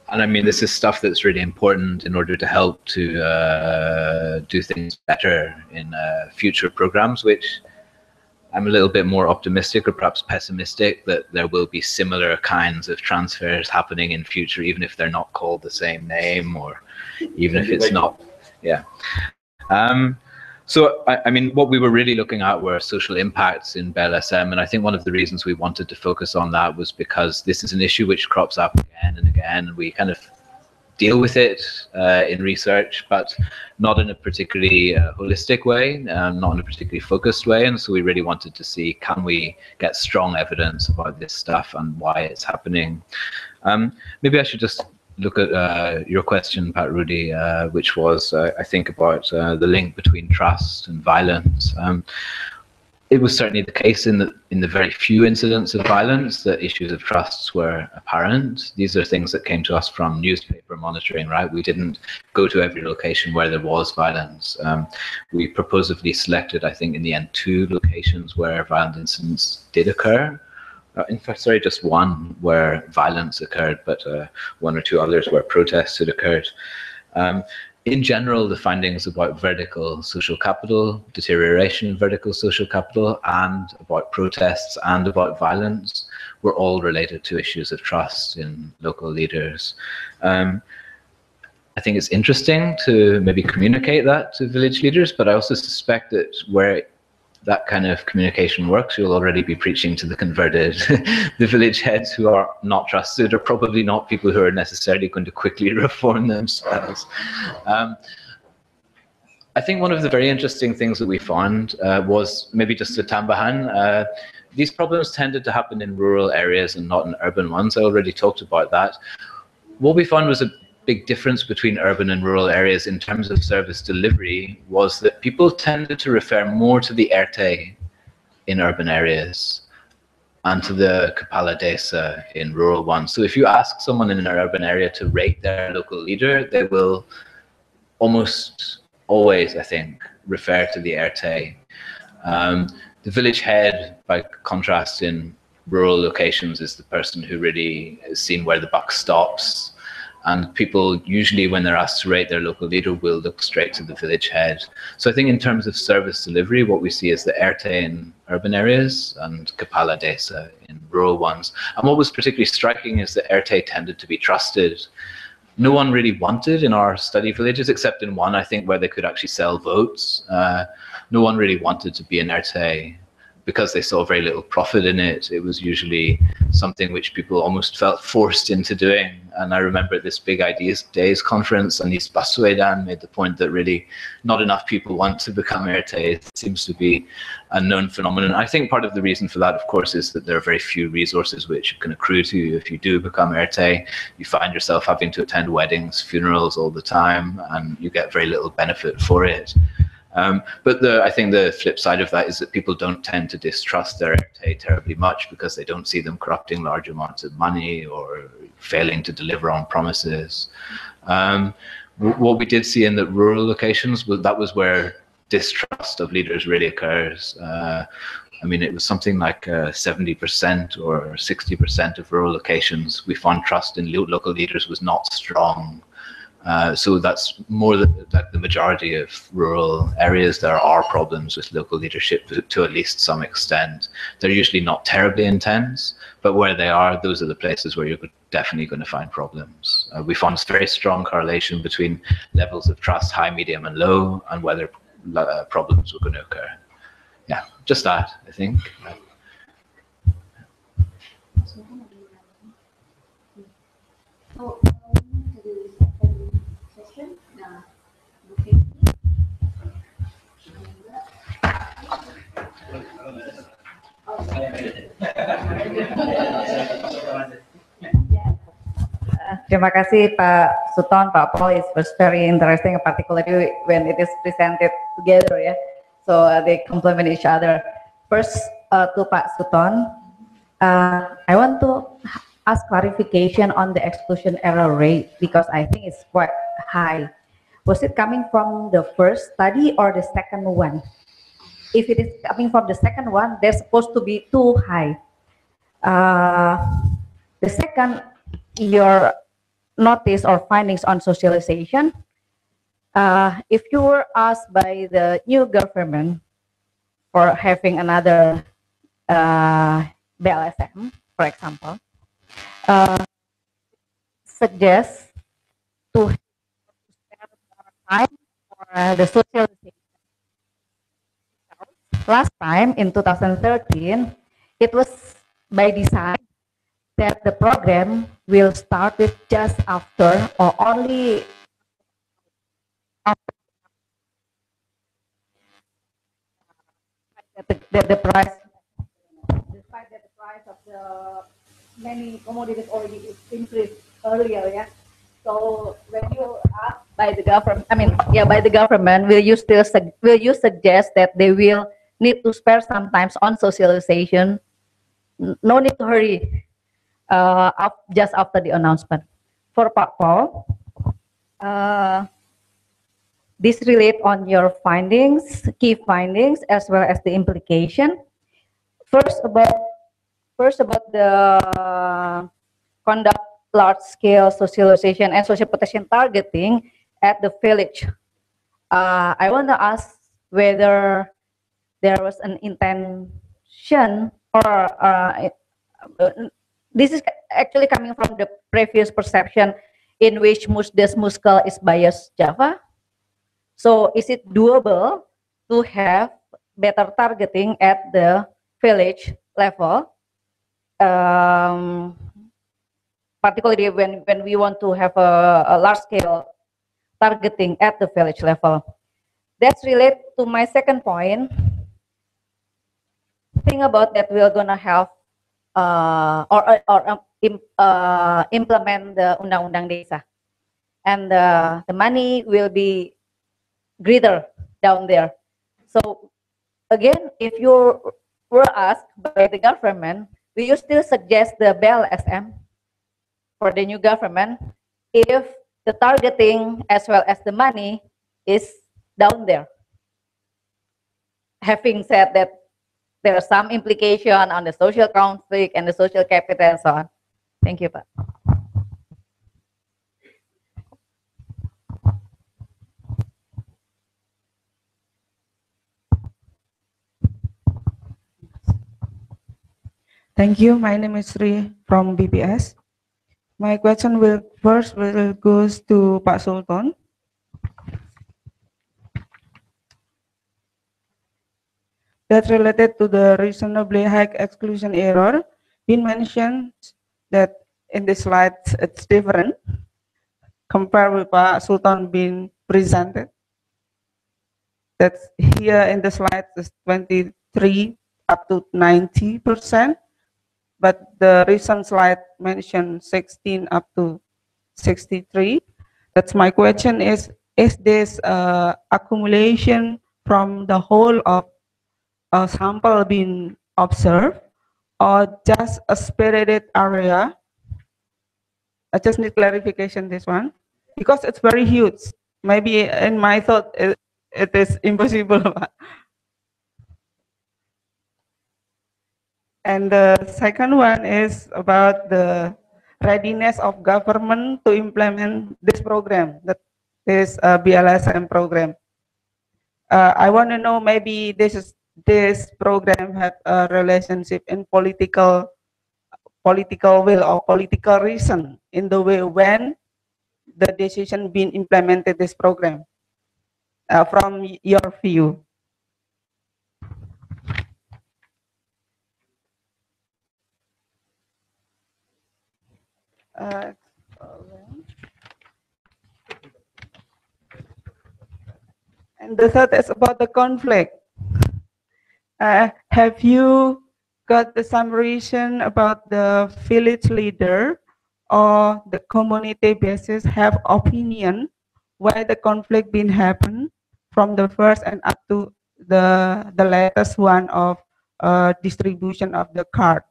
And I mean, this is stuff that's really important in order to help to do things better in future programs, which I'm a little bit more optimistic or perhaps pessimistic that there will be similar kinds of transfers happening in future, even if they're not called the same name or even if it's not. Yeah. So, I mean, what we were really looking at were social impacts in BLSM, and I think one of the reasons we wanted to focus on that was because this is an issue which crops up again and again, and we kind of deal with it in research, but not in a particularly holistic way, not in a particularly focused way, and so we really wanted to see, can we get strong evidence about this stuff and why it's happening. Maybe I should just look at your question, Pat Rudy, which was, I think, about the link between trust and violence. It was certainly the case in the very few incidents of violence that issues of trusts were apparent. These are things that came to us from newspaper monitoring, right? We didn't go to every location where there was violence. We purposefully selected, I think, in the end, 2 locations where violent incidents did occur. In fact, sorry, just one where violence occurred, but 1 or 2 others where protests had occurred. In general, the findings about vertical social capital, deterioration in vertical social capital, and about protests and about violence were all related to issues of trust in local leaders. I think it's interesting to maybe communicate that to village leaders, but I also suspect that where that kind of communication works, you'll already be preaching to the converted. The village heads who are not trusted are probably not people who are necessarily going to quickly reform themselves. I think one of the very interesting things that we found was maybe just a tambahan. These problems tended to happen in rural areas and not in urban ones. I already talked about that. What we found was a big difference between urban and rural areas in terms of service delivery was that people tended to refer more to the ERTE in urban areas and to the Kepala Desa in rural ones. So if you ask someone in an urban area to rate their local leader, they will almost always, I think, refer to the ERTE. The village head, by contrast, in rural locations is the person who really has seen where the buck stops. And people usually, when they're asked to rate their local leader, will look straight to the village head. So I think in terms of service delivery, what we see is the ERTE in urban areas and Kepala Desa in rural ones. And what was particularly striking is that ERTE tended to be trusted. No one really wanted in our study villages, except in one, I think, where they could actually sell votes. No one really wanted to be an ERTE because they saw very little profit in it. It was usually something which people almost felt forced into doing. And I remember at this Big Ideas Days conference, Anis Baswedan made the point that really not enough people want to become ERTE. It seems to be a known phenomenon. I think part of the reason for that, of course, is that there are very few resources which can accrue to you. If you do become ERTE, you find yourself having to attend weddings, funerals all the time, and you get very little benefit for it. But I think the flip side of that is that people don't tend to distrust their ERTE terribly much because they don't see them corrupting large amounts of money or failing to deliver on promises. What we did see in the rural locations was that was where distrust of leaders really occurs. I mean, it was something like 70% or 60% of rural locations. We found trust in local leaders was not strong. So that's more than the majority of rural areas. There are problems with local leadership to at least some extent. They're usually not terribly intense, but where they are, those are the places where you're definitely going to find problems. We found a very strong correlation between levels of trust, high, medium, and low, and whether problems were going to occur. Yeah, just that, I think. Terima kasih Pak Sulton, Pak Paul. It was very interesting, particularly when it is presented together. Yeah, so they complement each other. First, to Pak Sulton, I want to ask clarification on the exclusion error rate because I think it's quite high. Was it coming from the first study or the second one? If it is coming from the second one, they're supposed to be too high. The second, your notice or findings on socialization. If you were asked by the new government for having another BLSM, for example, suggest to spend more time for the socialization. Last time in 2013, it was by design that the program will start with just after or only after the price, despite that the price of the many commodities already increased earlier, yeah. So when you ask by the government, by the government, will you suggest that they will need to spare sometimes on socialization? No need to hurry. Just after the announcement. For Pak Paul, this relate on your findings, key findings, as well as the implication. First about the conduct large-scale socialization and social protection targeting at the village. I want to ask whether there was an intention or this is actually coming from the previous perception in which Musdes Muskel is biased Java. So is it doable to have better targeting at the village level? Particularly when we want to have a large-scale targeting at the village level. That's related to my second point. Think about that we're gonna have implement the Undang-Undang Desa, and the money will be greater down there. So again, if you were asked by the government, will you still suggest the BLSM for the new government if the targeting as well as the money is down there? Having said that, there are some implication on the social conflict and the social capital and so on. Thank you, Pak. Thank you. My name is Sri from BPS. My question will goes to Pak Sultan. That related to the reasonably high exclusion error. Been mentioned that in the slides it's different compared with Pak Sultan being presented. That's here in the slides is 23 up to 90%, but the recent slide mentioned 16 up to 63. That's my question is this accumulation from the whole of a sample being observed or just a spirited area I just need clarification this one because it's very huge. Maybe in my thought it is impossible. And the second one is about the readiness of government to implement this program, that is a BLSM program. I want to know maybe this program have a relationship in political will or political reason in the way when the decision being implemented this program from your view. And the third is about the conflict. Have you got the summation about the village leader or the community basis have opinion why the conflict been happen from the first and up to the latest one of distribution of the card?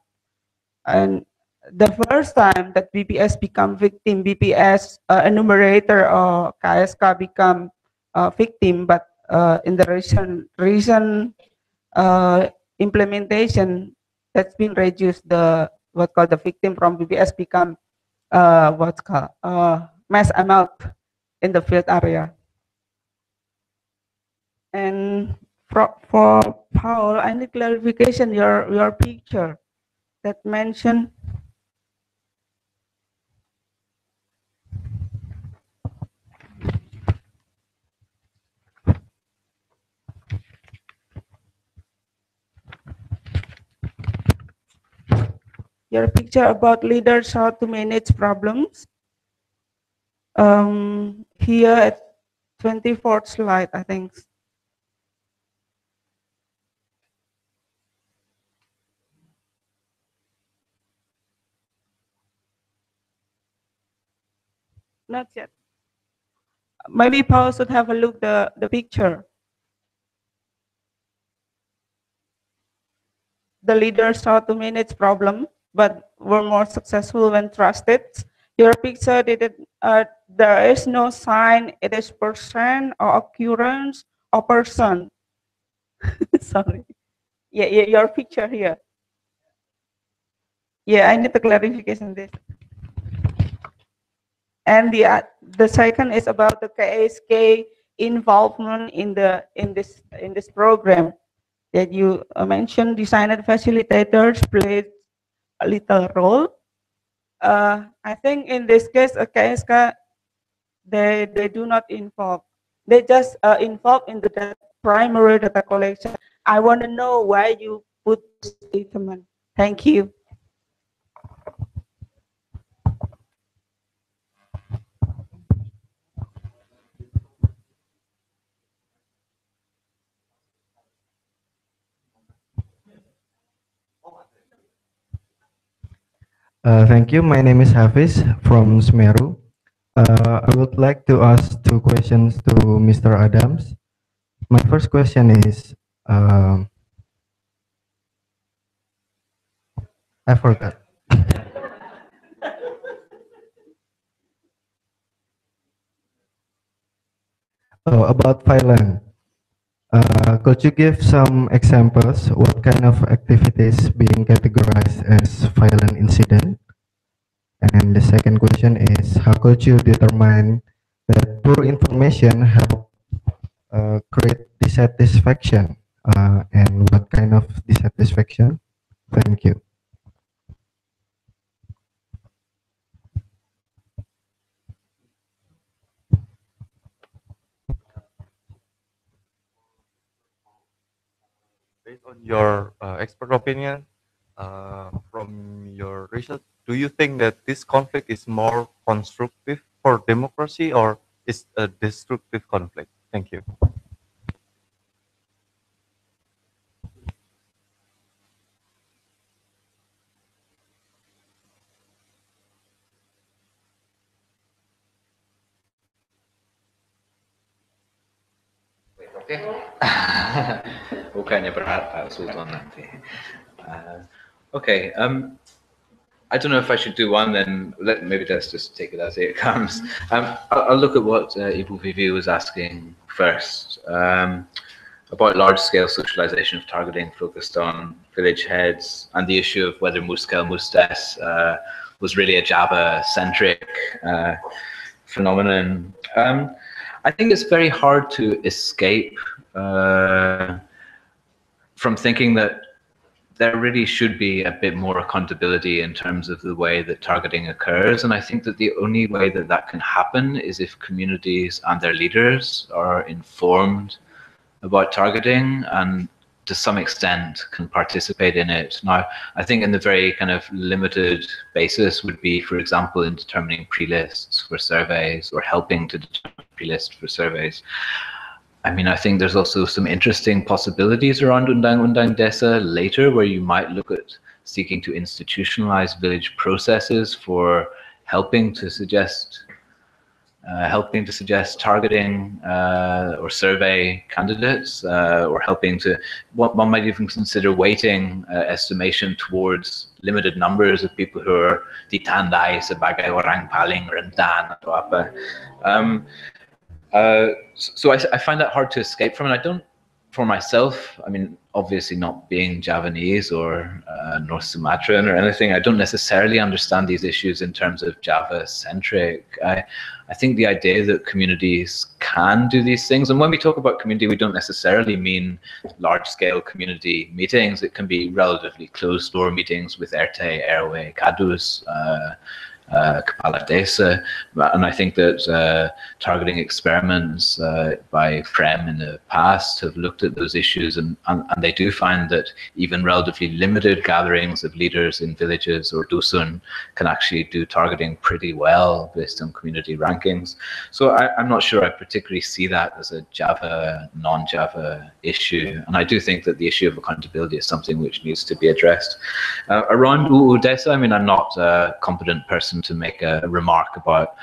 And the first time that BPS become victim, BPS enumerator or KSK become victim, but in the recent implementation, that's been reduced, the what called the victim from BPS become what's called mass amount in the field area. And for Paul, I need clarification your picture that mentioned your picture about leaders how to manage problems. Here at 24th slide, I think. Not yet. Maybe Paul should have a look the picture. The leaders how to manage problem, but were more successful when trusted. Your picture didn't. There is no sign. It is percent or occurrence or person. Sorry. Yeah, your picture here. Yeah, I need a clarification this. And the second is about the KSK involvement in this program that you mentioned. Designer facilitators played a little role. I think in this case, KSK they do not involve. They just involve in the primary data collection. I want to know why you put this statement. Thank you. Thank you. My name is Hafiz from SMERU. I would like to ask two questions to Mr. Adams. My first question is, I forgot. Oh, about Thailand. Could you give some examples what kind of activities being categorized as violent incident? And the second question is, how could you determine that poor information help create dissatisfaction? And what kind of dissatisfaction? Thank you. Based on your expert opinion, from your research, do you think that this conflict is more constructive for democracy or is a destructive conflict? Thank you. Oke, bukannya berat Pak Sultan nanti. Oke, I don't know if I should do one, then maybe let's just take it as it comes. I'll look at what Ibu Vivi was asking first, about large-scale socialization of targeting focused on village heads, and the issue of whether Muskel Mustes was really a Java-centric phenomenon. I think it's very hard to escape from thinking that there really should be a bit more accountability in terms of the way that targeting occurs. And I think that the only way that that can happen is if communities and their leaders are informed about targeting and to some extent can participate in it. Now, I think in the very kind of limited basis would be, for example, in determining pre-lists for surveys or helping to determine pre-lists for surveys. I mean, I think there's also some interesting possibilities around Undang-Undang Desa later, where you might look at seeking to institutionalize village processes for helping to suggest targeting or survey candidates, or helping to, one might even consider weighting estimation towards limited numbers of people who are ditandai sebagai orang paling rentan atau apa. So I find that hard to escape from, and I don't, for myself, I mean, obviously not being Javanese or North Sumatran or anything, I don't necessarily understand these issues in terms of Java-centric. I think the idea that communities can do these things, and when we talk about community, we don't necessarily mean large-scale community meetings. It can be relatively closed-door meetings with RT, ROA, Kadus, Kepala Desa, and I think that targeting experiments by FREM in the past have looked at those issues, and they do find that even relatively limited gatherings of leaders in villages or dusun can actually do targeting pretty well based on community rankings. So I'm not sure I particularly see that as a Java, non-Java issue, and I do think that the issue of accountability is something which needs to be addressed. Around UU Desa, I mean, I'm not a competent person to make a remark about,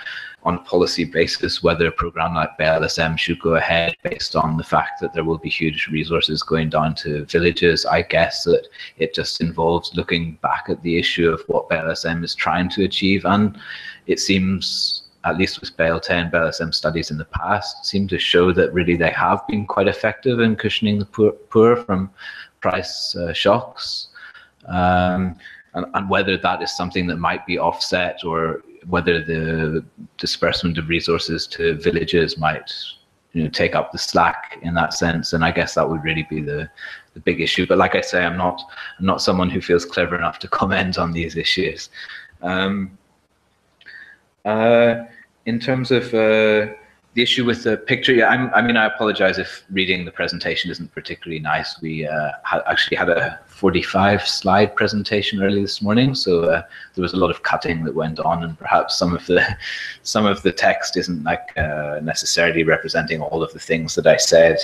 on a policy basis, whether a program like BLSM should go ahead based on the fact that there will be huge resources going down to villages. I guess that it just involves looking back at the issue of what BLSM is trying to achieve, and it seems, at least with BLT and BLSM studies in the past, seem to show that really they have been quite effective in cushioning the poor from price shocks. And whether that is something that might be offset, or whether the disbursement of resources to villages might, take up the slack in that sense. And I guess that would really be the big issue. But like I say, I'm not someone who feels clever enough to comment on these issues. In terms of the issue with the picture, I mean, I apologize if reading the presentation isn't particularly nice. We actually had a 45-slide presentation early this morning, so there was a lot of cutting that went on, and perhaps some of the text isn't necessarily representing all of the things that I said.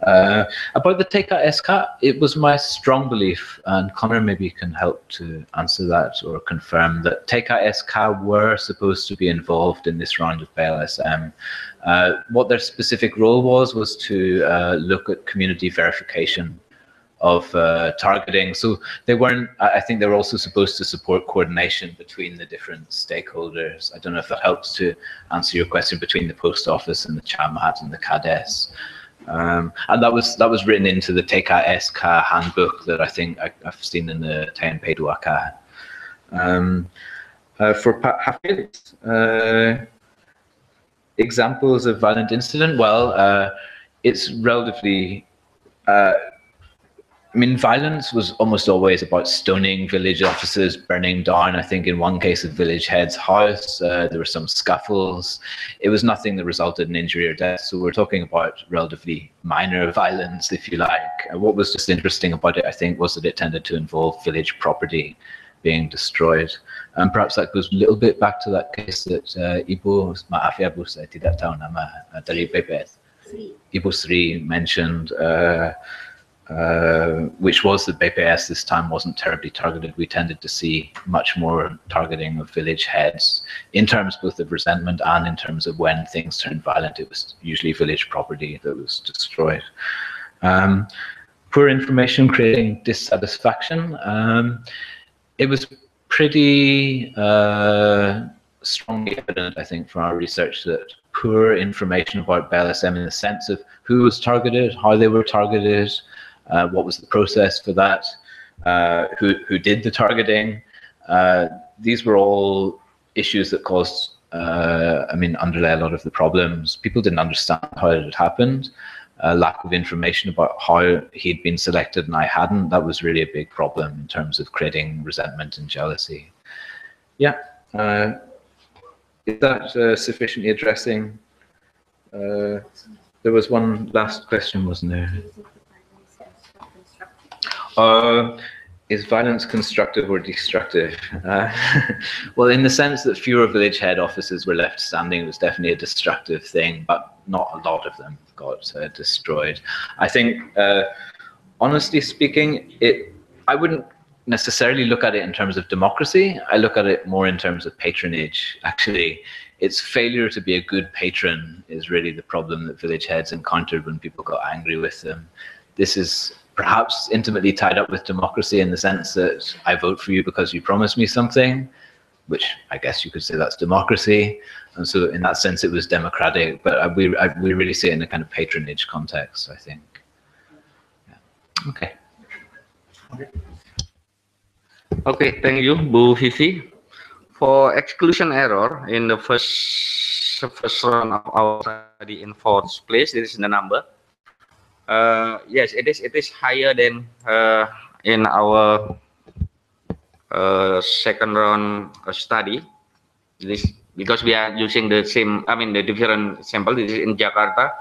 About the TKSK, it was my strong belief, and Connor maybe can help to answer that or confirm, that TKSK were supposed to be involved in this round of BLSM. What their specific role was to look at community verification of targeting. So they weren't, I think they were also supposed to support coordination between the different stakeholders. I don't know if that helps to answer your question, between the post office and the Chamat and the Kades. And that was written into the TKSK handbook that I think I've seen in the TNP Duaka. For Hafid, examples of violent incident, well, it's relatively, I mean, violence was almost always about stoning village officers, burning down, I think in one case, a village head's house. There were some scuffles. It was nothing that resulted in injury or death. So we're talking about relatively minor violence, if you like. What was just interesting about it, I think, was that it tended to involve village property being destroyed. And perhaps that goes a little bit back to that case that Ibu, maaf ya Bu, saya tidak tahu nama dari BPS. Ibu Sri mentioned, which was that BPS this time wasn't terribly targeted. We tended to see much more targeting of village heads in terms both of resentment and in terms of when things turned violent. It was usually village property that was destroyed. Poor information creating dissatisfaction. It was pretty strongly evident, I think, from our research that poor information about BLSM in the sense of who was targeted, how they were targeted, what was the process for that, who did the targeting. These were all issues that caused, underlay a lot of the problems. People didn't understand how it had happened. Lack of information about how he'd been selected and I hadn't. That was really a big problem in terms of creating resentment and jealousy. Yeah. Is that sufficiently addressing? There was one last question, wasn't there? Is violence constructive or destructive? Well, in the sense that fewer village head offices were left standing, it was definitely a destructive thing, but not a lot of them got destroyed. I think, honestly speaking, I wouldn't necessarily look at it in terms of democracy. I look at it more in terms of patronage. Actually, its failure to be a good patron is really the problem that village heads encountered when people got angry with them. This is perhaps intimately tied up with democracy in the sense that I vote for you because you promised me something, which I guess you could say that's democracy. And so in that sense, it was democratic, but we really see it in a kind of patronage context, I think. Yeah. Okay. Okay, thank you, Bu Vivi. For exclusion error in the first round of our study in fourth place, this is the number. Yes, it is higher than in our second round study. This because we are using the same, the different sample. This is in Jakarta.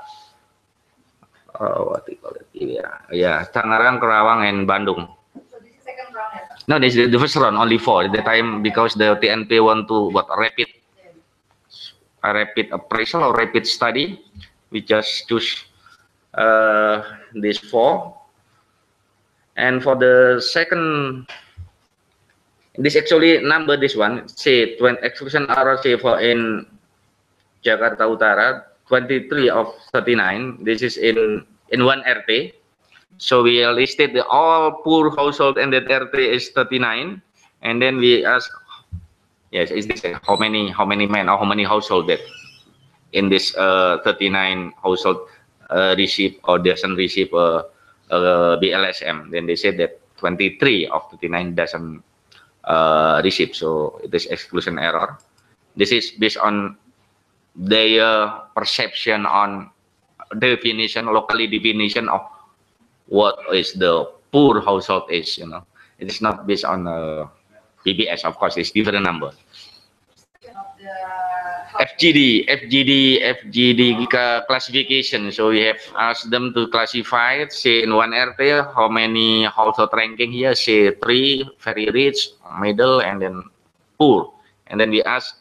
What do you call it? Yeah, Tangerang, Kerawang, and Bandung. So this is second round. No, this is the first round, only 4 at the time, because the TNP want to a rapid appraisal or rapid study. We just choose these 4. And for the second, this actually number, this one, say, exclusion error, say, for in Jakarta Utara, 23 of 39. This is in one RT. So we listed the all poor household and that RT is 39. And then we ask, yes, is this how many men or how many household that in this 39 household receive or doesn't receive BLSM? Then they said that 23 of 39 doesn't receive. So it is exclusion error. This is based on their perception on definition, locally definition of what is the poor household is, It is not based on BBS, of course, it's different number. FGD classification. So we have asked them to classify it, say in one RT, how many household ranking here, say 3, very rich, middle, and then poor. And then we ask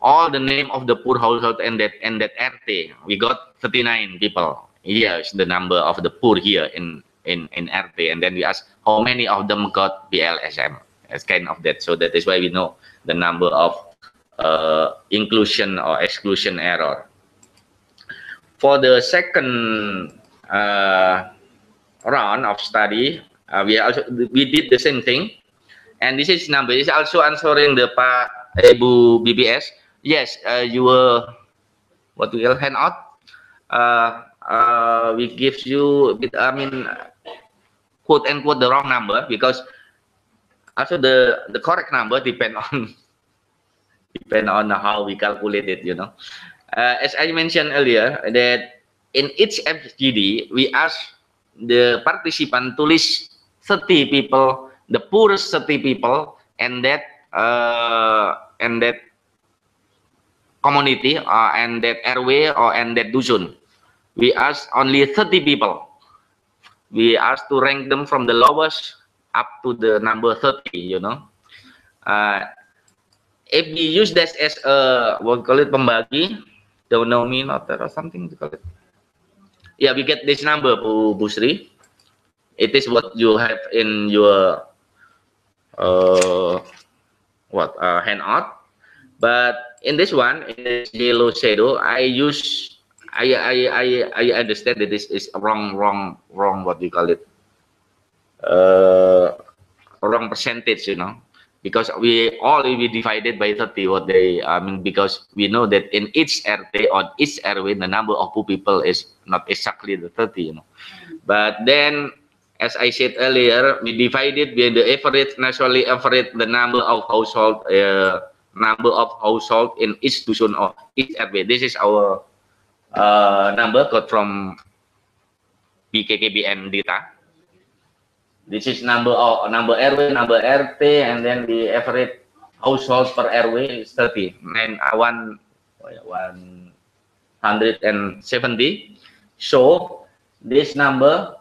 all the name of the poor household and that RT. We got 39 people. Here is the number of the poor here in RT. And then we ask how many of them got BLSM. As kind of that. So that is why we know the number of inclusion or exclusion error. For the second round of study, we did the same thing, and this is number is also answering the Ibu BBS. Yes, you were what we will hand out. We give you, quote unquote, the wrong number because also the correct number depend on how we calculate it, As I mentioned earlier, that in each FGD we ask the participant to list 30 people, the poorest 30 people, and that community and that RW and that dusun. We ask only 30 people. We ask to rank them from the lowest up to the number 30, If we use this as a, what we call it, pembagi, denominator or something to call it. Yeah, we get this number, Bu Sri. It is what you have in your handout. But in this one, in this yellow shadow, I understand that this is wrong, what do you call it? Wrong percentage, because we divided by 30 what they, I mean, because we know that in each RT or each RW the number of people is not exactly the 30, you know. But then, as I said earlier, we divided by the average, nationally average the number of household in each dusun or each RW. This is our number got from BKKBN data. This is number RW, number RT, and then the average household per RW is 30 and 170. So this number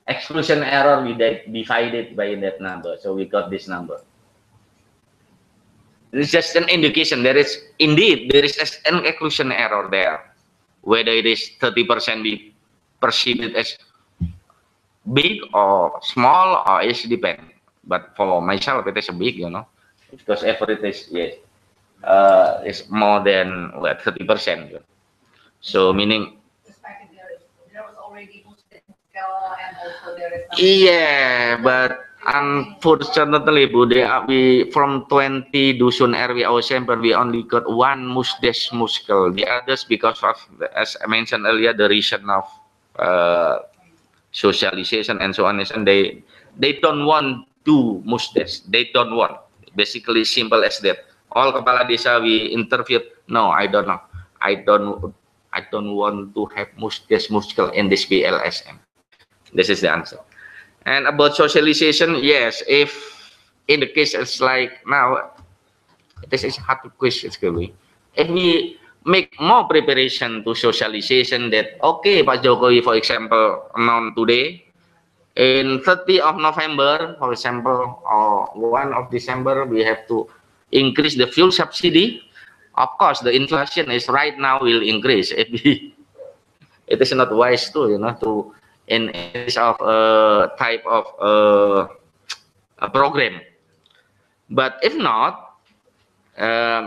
exclusion error we divided by that number, so we got this number. It's just an indication there is an exclusion error there. Whether it is 30% we perceive it as big or small, or it depends. But for myself, it is big, you know, because average is is more than 30%. You know? So meaning. There was already and also there is. Yeah, but unfortunately, we from 20 dusun RW our sample, we only got one musdes muskel. The others, because of, as I mentioned earlier, the reason of socialization and so on, and they don't want to musdes. They don't want. Basically, simple as that. All kepala desa we interviewed. No, I don't know. I don't want to have musdes muskel in this BLSM. This is the answer. And about socialization, yes, if in the case it's like now, this is hard question, actually. If we make more preparation to socialization that, okay, Pak Jokowi, for example, announced today, in 30 of November, for example, or 1 of December, we have to increase the fuel subsidy. Of course, the inflation is right now will increase. It is not wise to, you know, to in this of type of a program. But if not,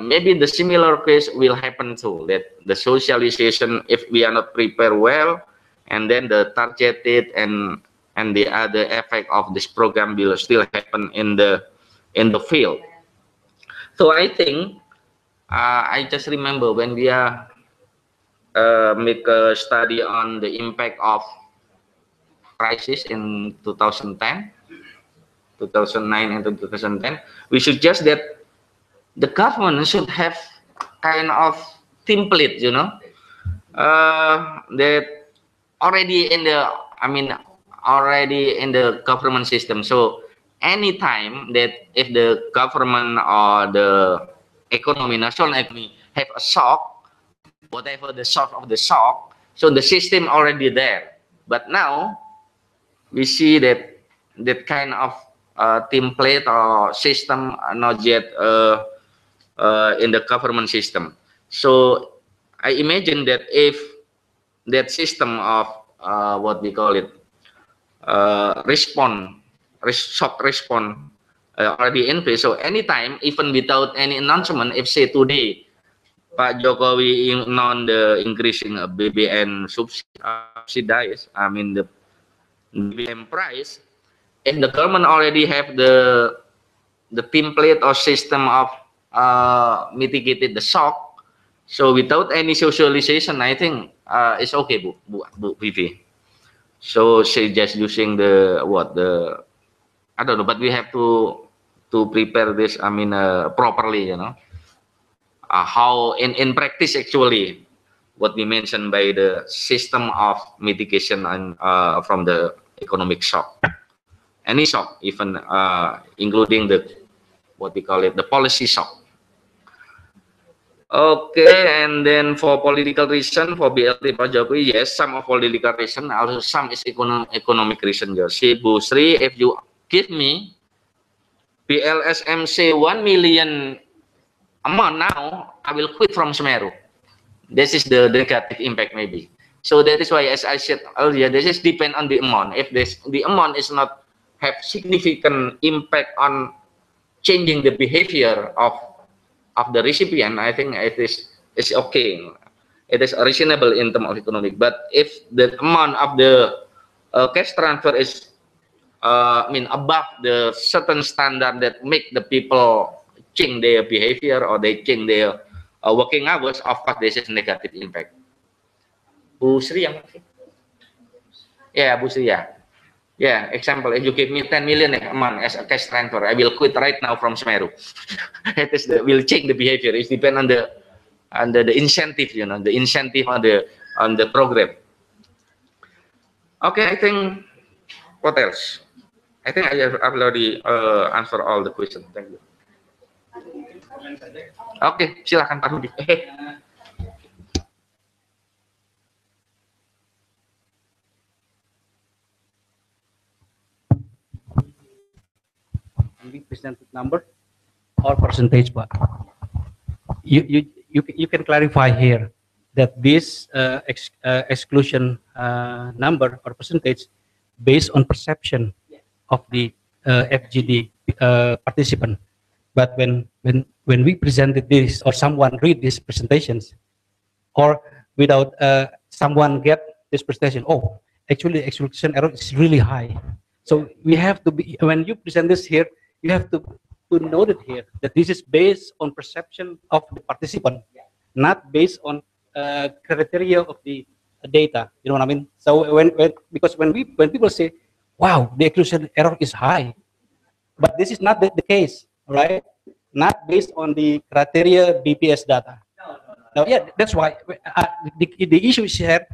maybe the similar case will happen too, that the socialization, if we are not prepared well, and then the targeted and the other effect of this program will still happen in the field. So I think I just remember when we are make a study on the impact of crisis in 2010, 2009 and 2010, we suggest that the government should have kind of template, you know, that already in the, already in the government system. So anytime that if the government or the economy, national economy have a shock, whatever the source of the shock, so the system already there. But now we see that kind of template or system are not yet in the government system. So I imagine that if that system of what we call it shock response already in place, so anytime, even without any announcement, if say today Pak Jokowi on the increasing BBM subsidies, the BBM price, if the government already have the template or system of mitigated the shock, so without any socialization, I think it's okay, Bu Vivi. So she just using the I don't know, but we have to prepare this, properly, you know. How in practice actually what we mentioned by the system of mitigation and from the economic shock, any shock, even including the what we call it the policy shock. Okay, and then for political reason, for BLT Pak Jokowi, yes, some of political reason, also some is economic reason. See, Bu Sri, if you give me BLSM say 1 million amount now, I will quit from SMERU. This is the negative impact maybe. So that is why, as I said earlier, this is depend on the amount. If the amount is not have significant impact on changing the behavior of the recipient, I think it's okay. It is reasonable in terms of economic. But if the amount of the cash transfer is I mean, above the certain standard that make the people change their behavior or they change their working hours, of course, this is negative impact. Bu Sri yang yeah, Bu Sri, yeah. Yeah, example, if you give me 10 million a month as a cash transfer, I will quit right now from SMERU. It is will change the behavior. It depends on the incentive, you know, the incentive on the program. Okay, I think what else? I think I have already answered all the questions. Thank you. Oke, silakan Pak Rudi. We presented number or percentage, Pak. You can clarify here that this exclusion number or percentage based on perception of the FGD participant. But when we presented this, or someone read these presentations, or without someone get this presentation, oh, actually exclusion error is really high. So we have to be, when you present this here, you have to note it here that this is based on perception of the participant, not based on criteria of the data. You know what I mean? So because when people say, wow, the exclusion error is high, but this is not the case, right? Not based on the criteria BPS data. Now, yeah, that's why the issue is here.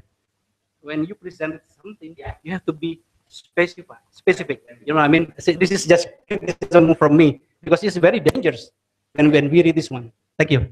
When you present something, you have to be specific. You know what I mean? This is just criticism from me because it's very dangerous when we read this one. Thank you.